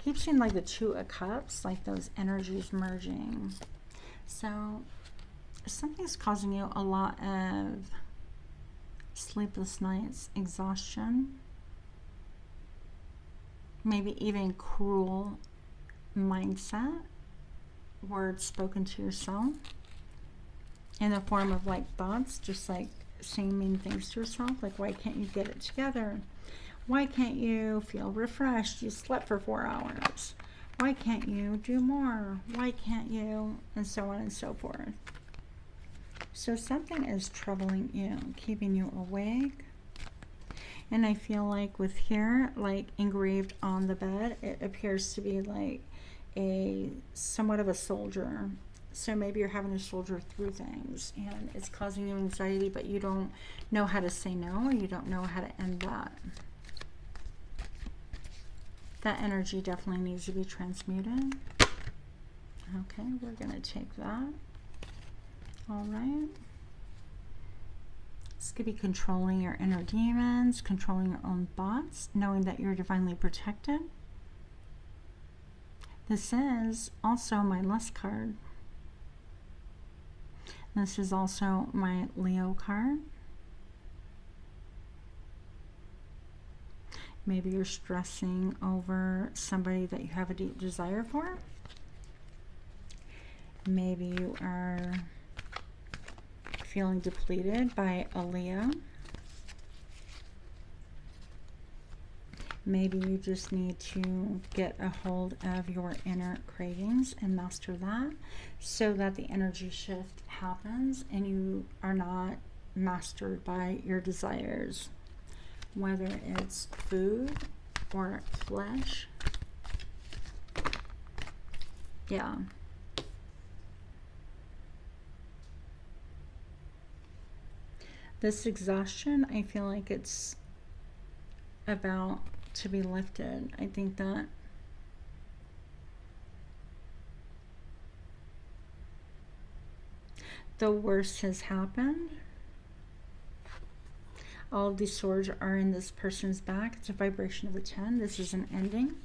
Keep seeing like the 2 of Cups, like those energies merging. So something's causing you a lot of sleepless nights, exhaustion, maybe even cruel mindset, words spoken to yourself in the form of like thoughts, just like saying mean things to yourself, like, why can't you get it together? Why can't you feel refreshed? You slept for 4 hours. Why can't you do more? Why can't you? And so on and so forth. So something is troubling you, keeping you awake. And I feel like with here, like engraved on the bed, it appears to be like a somewhat of a soldier. So maybe you're having to soldier through things and it's causing you anxiety, but you don't know how to say no, or you don't know how to end that. That energy definitely needs to be transmuted. Okay, we're going to take that. All right. This could be controlling your inner demons, controlling your own thoughts, knowing that you're divinely protected. This is also my Lust card. This is also my Leo card. Maybe you're stressing over somebody that you have a deep desire for. Maybe you are feeling depleted by a Leo. Maybe you just need to get a hold of your inner cravings and master that so that the energy shift happens and you are not mastered by your desires, whether it's food or flesh. Yeah. This exhaustion, I feel like it's about to be lifted. I think that the worst has happened. All of these swords are in this person's back. It's a vibration of a 10. This is an ending.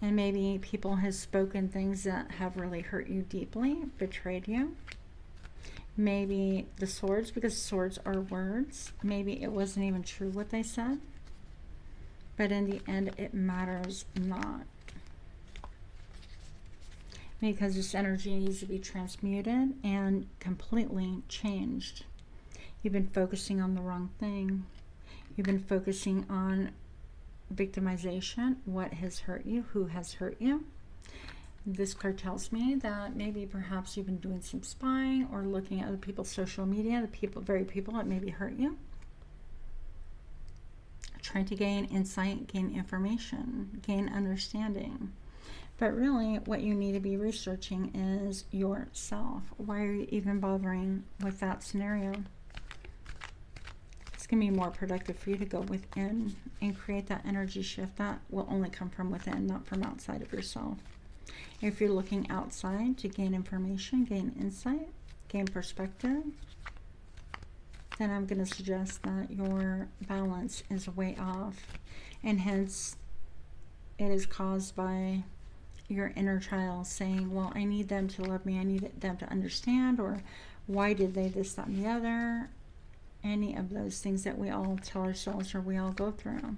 And maybe people have spoken things that have really hurt you deeply, betrayed you. Maybe the swords, because swords are words, maybe it wasn't even true what they said. But in the end, it matters not. because this energy needs to be transmuted and completely changed. You've been focusing on the wrong thing. You've been focusing on victimization, what has hurt you, who has hurt you. This card tells me that maybe perhaps you've been doing some spying or looking at other people's social media, the very people that maybe hurt you. Trying to gain insight, gain information, gain understanding. But really, what you need to be researching is yourself. Why are you even bothering with that scenario? It's going to be more productive for you to go within and create that energy shift that will only come from within, not from outside of yourself. If you're looking outside to gain information, gain insight, gain perspective, then I'm going to suggest that your balance is way off, and hence it is caused by your inner child saying, well, I need them to love me, I need them to understand, or why did they this, that, and the other. Any of those things that we all tell ourselves or we all go through.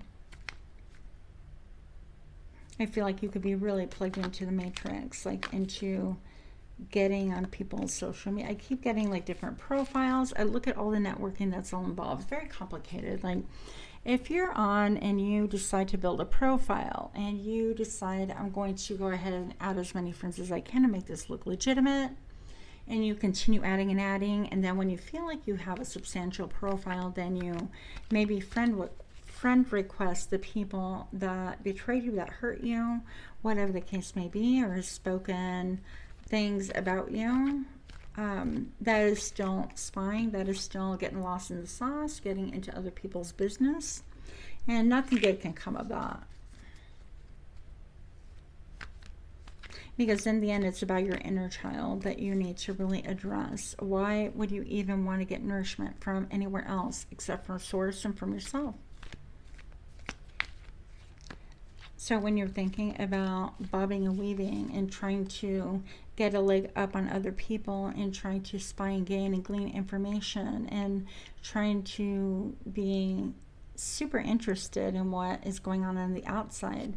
I feel like you could be really plugged into the matrix, like into getting on people's social media. I keep getting like different profiles. I look at all the networking that's all involved. It's very complicated. Like if you're on and you decide to build a profile and you decide I'm going to go ahead and add as many friends as I can to make this look legitimate, and you continue adding and adding, and then when you feel like you have a substantial profile, then you maybe friend request the people that betrayed you, that hurt you, whatever the case may be, or has spoken things about you. That is still spying. That is still getting lost in the sauce, getting into other people's business, and nothing good can come of that. Because in the end, it's about your inner child that you need to really address. Why would you even want to get nourishment from anywhere else except from source and from yourself? So when you're thinking about bobbing and weaving and trying to get a leg up on other people and trying to spy and gain and glean information and trying to be super interested in what is going on the outside,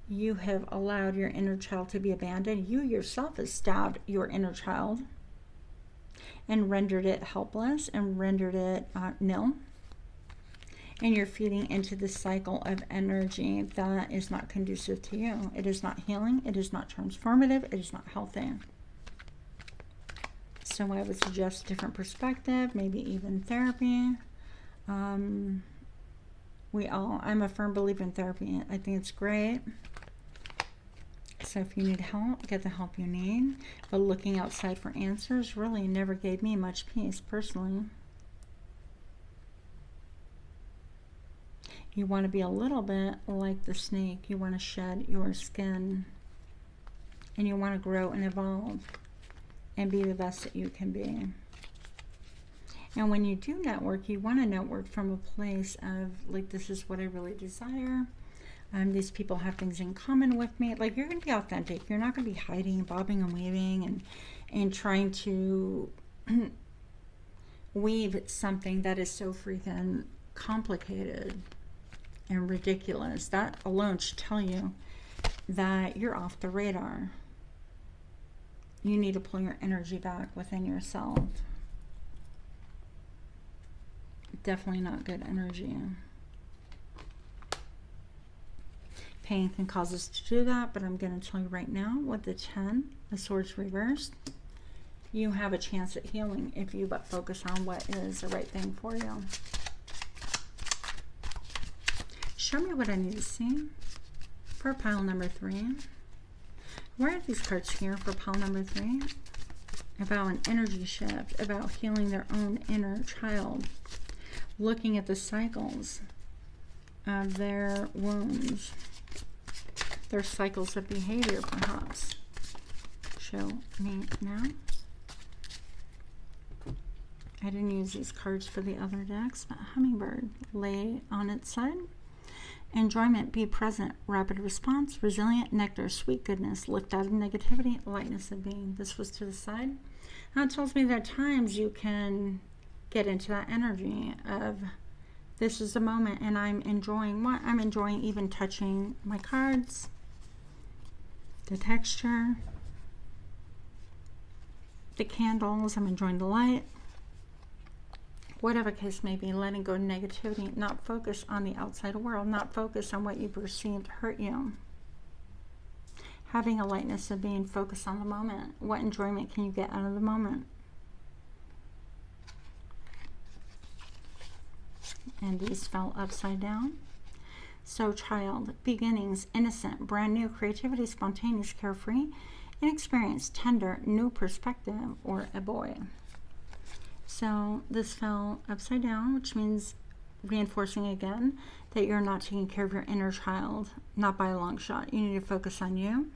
you have allowed your inner child to be abandoned. You yourself have stabbed your inner child and rendered it helpless and rendered it nil. And you're feeding into this cycle of energy that is not conducive to you. It is not healing. It is not transformative. It is not healthy. So I would suggest a different perspective, maybe even therapy. I'm a firm believer in therapy. I think it's great. So if you need help, get the help you need. But looking outside for answers really never gave me much peace personally. You want to be a little bit like the snake. You want to shed your skin. And you want to grow and evolve and be the best that you can be. And when you do network, you want to network from a place of, like, this is what I really desire. These people have things in common with me. Like, you're going to be authentic. You're not going to be hiding, bobbing and weaving, and trying to weave something that is so freaking complicated and ridiculous. That alone should tell you that you're off the radar. You need to pull your energy back within yourself. Definitely not good energy. Pain can cause us to do that, but I'm going to tell you right now, with the 10, the Swords reversed, you have a chance at healing if you but focus on what is the right thing for you. Show me what I need to see for pile number 3. Why are these cards here for pile number 3? About an energy shift, about healing their own inner child, looking at the cycles of their wounds, their cycles of behavior, perhaps. Show me now. I didn't use these cards for the other decks, but hummingbird, lay on its side. Enjoyment, be present, rapid response, resilient, nectar, sweet goodness, lift out of negativity, lightness of being. This was to the side. Now it tells me that at times you can get into that energy of, this is the moment and I'm enjoying what? I'm enjoying even touching my cards, the texture. the candles, I'm enjoying the light. Whatever case may be, letting go of negativity, not focus on the outside world, not focus on what you perceived hurt you. Having a lightness of being focused on the moment. What enjoyment can you get out of the moment? And these fell upside down. So child, beginnings, innocent, brand new, creativity, spontaneous, carefree, inexperienced, tender, new perspective, or a boy. So this fell upside down, which means reinforcing again that you're not taking care of your inner child, not by a long shot. You need to focus on you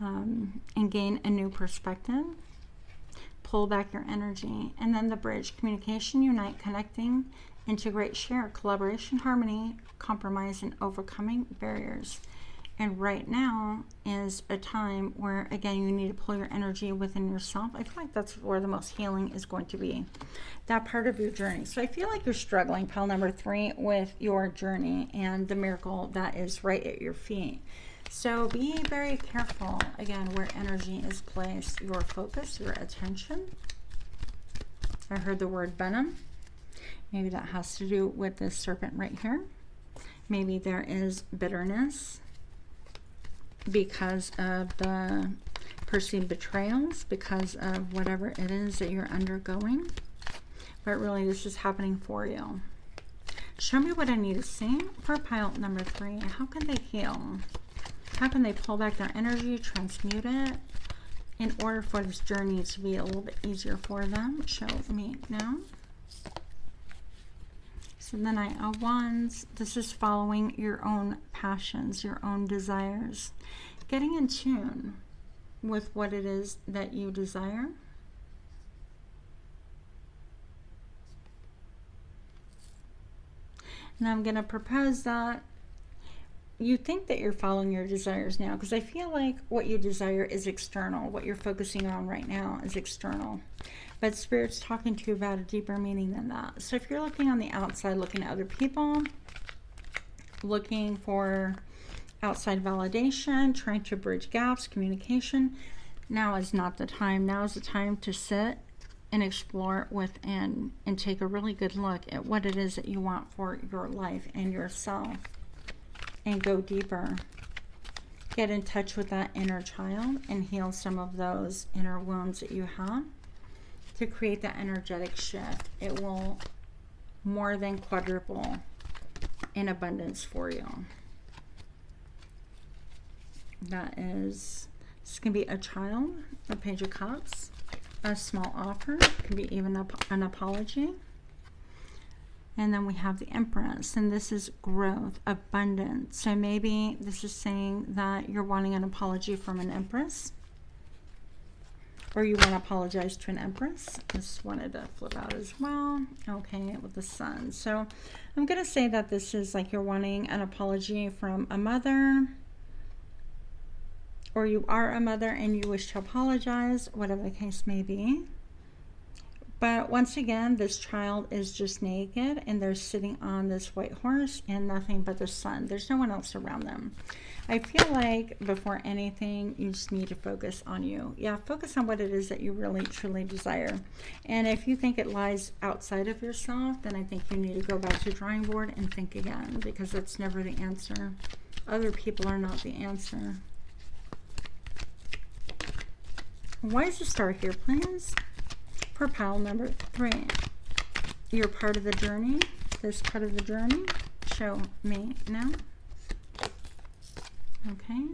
and gain a new perspective. Pull back your energy. And then the bridge, communication, unite, connecting, integrate, share, collaboration, harmony, compromise, and overcoming barriers. And right now is a time where, again, you need to pull your energy within yourself. I feel like that's where the most healing is going to be, that part of your journey. So I feel like you're struggling, pile number 3, with your journey and the miracle that is right at your feet. So be very careful, again, where energy is placed, your focus, your attention. I heard the word venom. Maybe that has to do with this serpent right here. Maybe there is bitterness because of the perceived betrayals, because of whatever it is that you're undergoing. But really, this is happening for you. Show me what I need to see for pile number 3. How can they heal? How can they pull back their energy, transmute it, in order for this journey to be a little bit easier for them? Show me now. So the Knight of Wands, this is following your own passions, your own desires. Getting in tune with what it is that you desire. And I'm going to propose that you think that you're following your desires now, because I feel like what you desire is external. What you're focusing on right now is external. But Spirit's talking to you about a deeper meaning than that. So if you're looking on the outside, looking at other people, looking for outside validation, trying to bridge gaps, communication, now is not the time. Now is the time to sit and explore within and take a really good look at what it is that you want for your life and yourself. And go deeper. Get in touch with that inner child and heal some of those inner wounds that you have to create that energetic shift. It will more than quadruple in abundance for you. That is, this can be a child, a Page of Cups, a small offer, it can be even an apology. And then we have the Empress, and this is growth, abundance. So maybe this is saying that you're wanting an apology from an Empress, or you want to apologize to an Empress. Just wanted to flip out as well. Okay, with the Sun. So I'm going to say that this is like you're wanting an apology from a mother, or you are a mother and you wish to apologize, whatever the case may be. But once again, this child is just naked and they're sitting on this white horse and nothing but the sun. There's no one else around them. I feel like before anything, you just need to focus on you. Yeah, focus on what it is that you really, truly desire. And if you think it lies outside of yourself, then I think you need to go back to the drawing board and think again, because that's never the answer. Other people are not the answer. Why is the star here, please? For pile number 3, you're part of the journey. This part of the journey, show me now. Okay,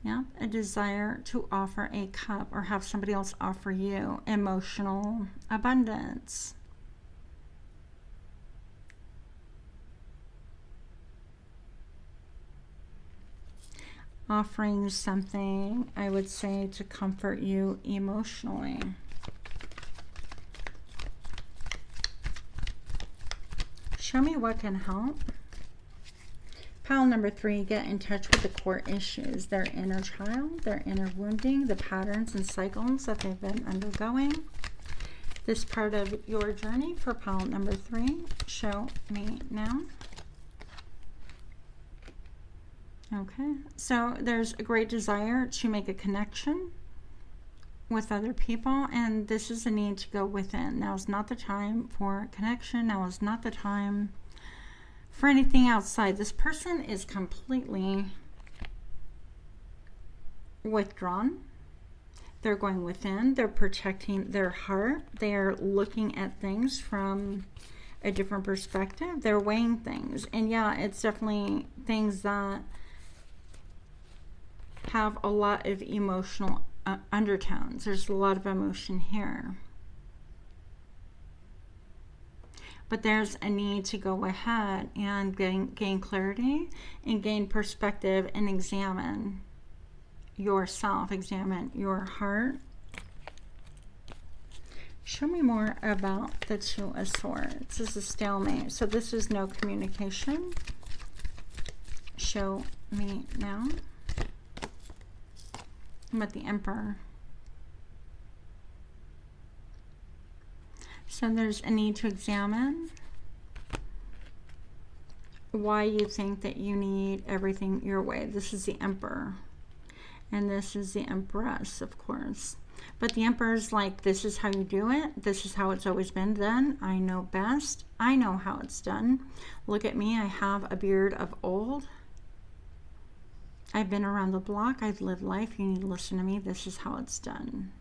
yeah, a desire to offer a cup or have somebody else offer you emotional abundance. Offering something, I would say, to comfort you emotionally. Show me what can help. Pile number 3, get in touch with the core issues, their inner child, their inner wounding, the patterns and cycles that they've been undergoing. This part of your journey for pile number 3, show me now. Okay, so there's a great desire to make a connection with other people, and this is a need to go within. Now is not the time for connection. Now is not the time for anything outside. This person is completely withdrawn. They're going within. They're protecting their heart. They're looking at things from a different perspective. They're weighing things. And yeah, it's definitely things that have a lot of emotional undertones. There's a lot of emotion here. But there's a need to go ahead and gain clarity and gain perspective and examine yourself, examine your heart. Show me more about the Two of Swords. This is a stalemate. So this is no communication. Show me now. About the Emperor. So there's a need to examine why you think that you need everything your way. This is the Emperor. And this is the Empress, of course. But the Emperor's like, this is how you do it. This is how it's always been done. I know best. I know how it's done. Look at me. I have a beard of old. I've been around the block. I've lived life. You need to listen to me. This is how it's done.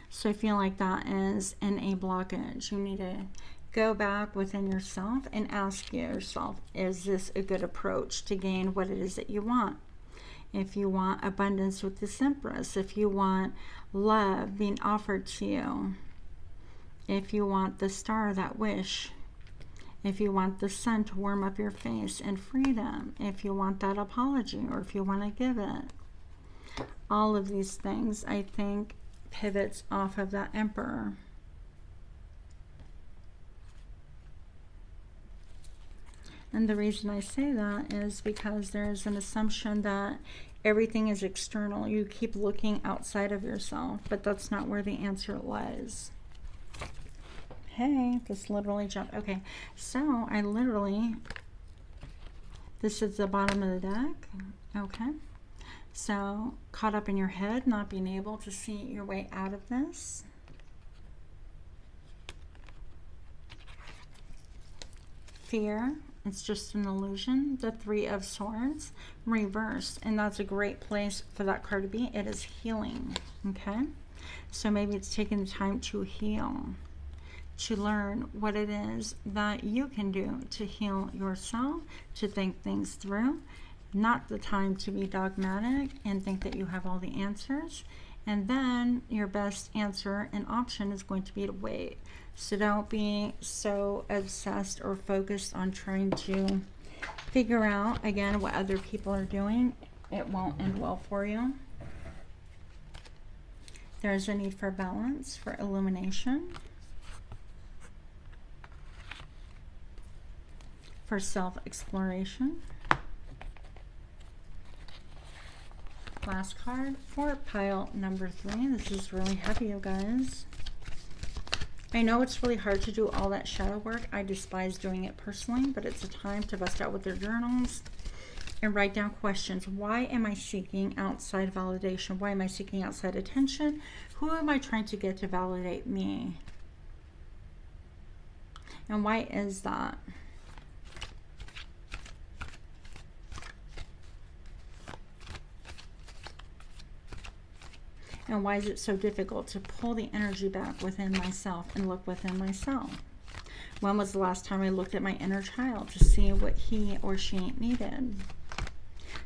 So I feel like that is in a blockage. You need to go back within yourself and ask yourself, is this a good approach to gain what it is that you want? If you want abundance with this Empress, if you want love being offered to you, if you want the star, that wish, if you want the sun to warm up your face and freedom, if you want that apology, or if you want to give it. All of these things, I think, pivots off of that Emperor. And the reason I say that is because there's an assumption that everything is external. You keep looking outside of yourself, but that's not where the answer lies. Hey, this literally jumped. Okay, so I literally, this is the bottom of the deck. Okay, so caught up in your head, not being able to see your way out of this. Fear, it's just an illusion. The Three of Swords reversed, and that's a great place for that card to be. It is healing. Okay, so maybe it's taking the time to heal, to learn what it is that you can do to heal yourself, to think things through. Not the time to be dogmatic and think that you have all the answers. And then your best answer and option is going to be to wait. So don't be so obsessed or focused on trying to figure out, again, what other people are doing. It won't end well for you. There's a need for balance, for illumination, for self-exploration. Last card for pile number 3. This is really heavy, you guys. I know it's really hard to do all that shadow work. I despise doing it personally, but it's a time to bust out with their journals and write down questions. Why am I seeking outside validation? Why am I seeking outside attention? Who am I trying to get to validate me? And why is that? And why is it so difficult to pull the energy back within myself and look within myself? When was the last time I looked at my inner child to see what he or she needed?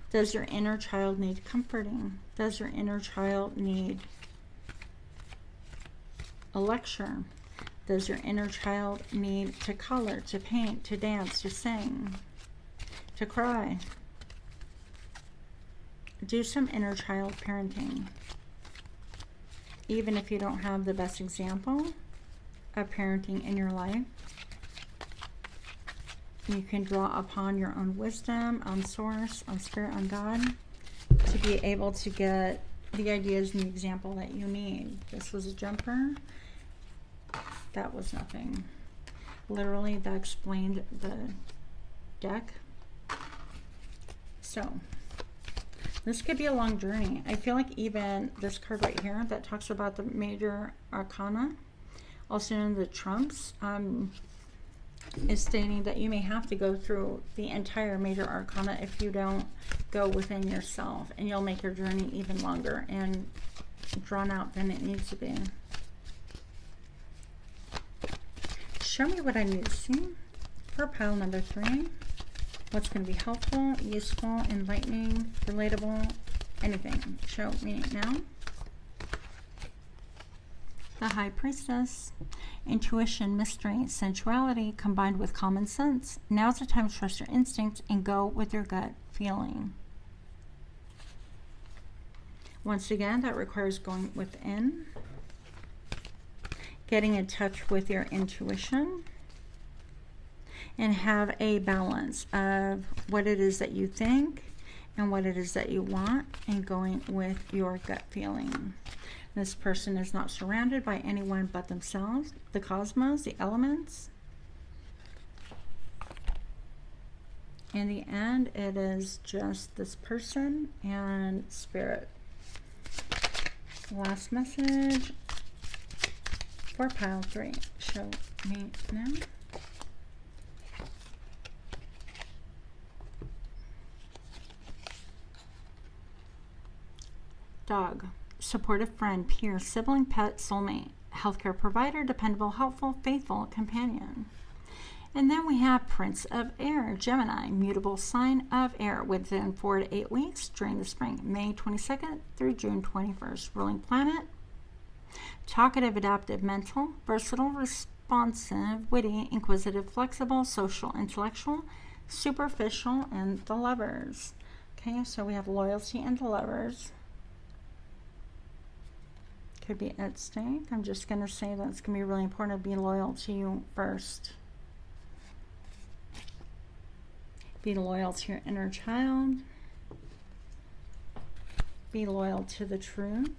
Does your inner child need comforting? Does your inner child need a lecture? Does your inner child need to color, to paint, to dance, to sing, to cry? Do some inner child parenting. Even if you don't have the best example of parenting in your life, you can draw upon your own wisdom, on source, on spirit, on God, to be able to get the ideas and the example that you need. This was a jumper. That was nothing. Literally, that explained the deck. So, This could be a long journey. I feel like even this card right here that talks about the major arcana, also in the trumps, is stating that you may have to go through the entire major arcana if you don't go within yourself, and you'll make your journey even longer and drawn out than it needs to be. Show me what I need to see for pile number 3. What's going to be helpful, useful, enlightening, relatable, anything. Show me now. The High Priestess. Intuition, mystery, sensuality combined with common sense. Now's the time to trust your instinct and go with your gut feeling. Once again, that requires going within, getting in touch with your intuition, and have a balance of what it is that you think and what it is that you want, and going with your gut feeling. This person is not surrounded by anyone but themselves, the cosmos, the elements. In the end, it is just this person and spirit. Last message for pile 3. Show me now. Dog. Supportive friend, peer, sibling, pet, soulmate, healthcare provider, dependable, helpful, faithful companion. And then we have Prince of Air, Gemini, mutable sign of air within 4 to 8 weeks during the spring, May 22nd through June 21st. Ruling planet, talkative, adaptive, mental, versatile, responsive, witty, inquisitive, flexible, social, intellectual, superficial, and the Lovers. Okay, so we have loyalty and the Lovers. Could be at stake. I'm just going to say that it's going to be really important to be loyal to you first. Be loyal to your inner child. Be loyal to the truth.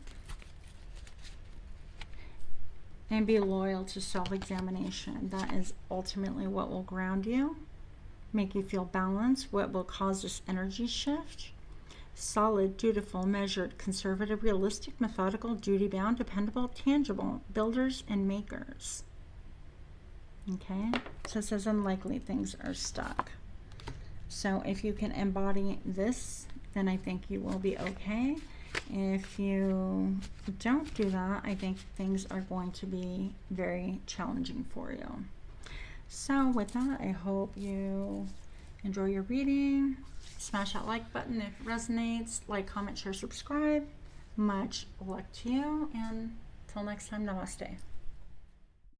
And be loyal to self-examination. That is ultimately what will ground you, make you feel balanced, what will cause this energy shift. Solid, dutiful, measured, conservative, realistic, methodical, duty-bound, dependable, tangible, builders and makers. Okay, so it says unlikely things are stuck. So if you can embody this, then I think you will be okay. If you don't do that, I think things are going to be very challenging for you. So with that, I hope you enjoy your reading. Smash that like button if it resonates. Like, comment, share, subscribe. Much luck to you, and till next time, namaste.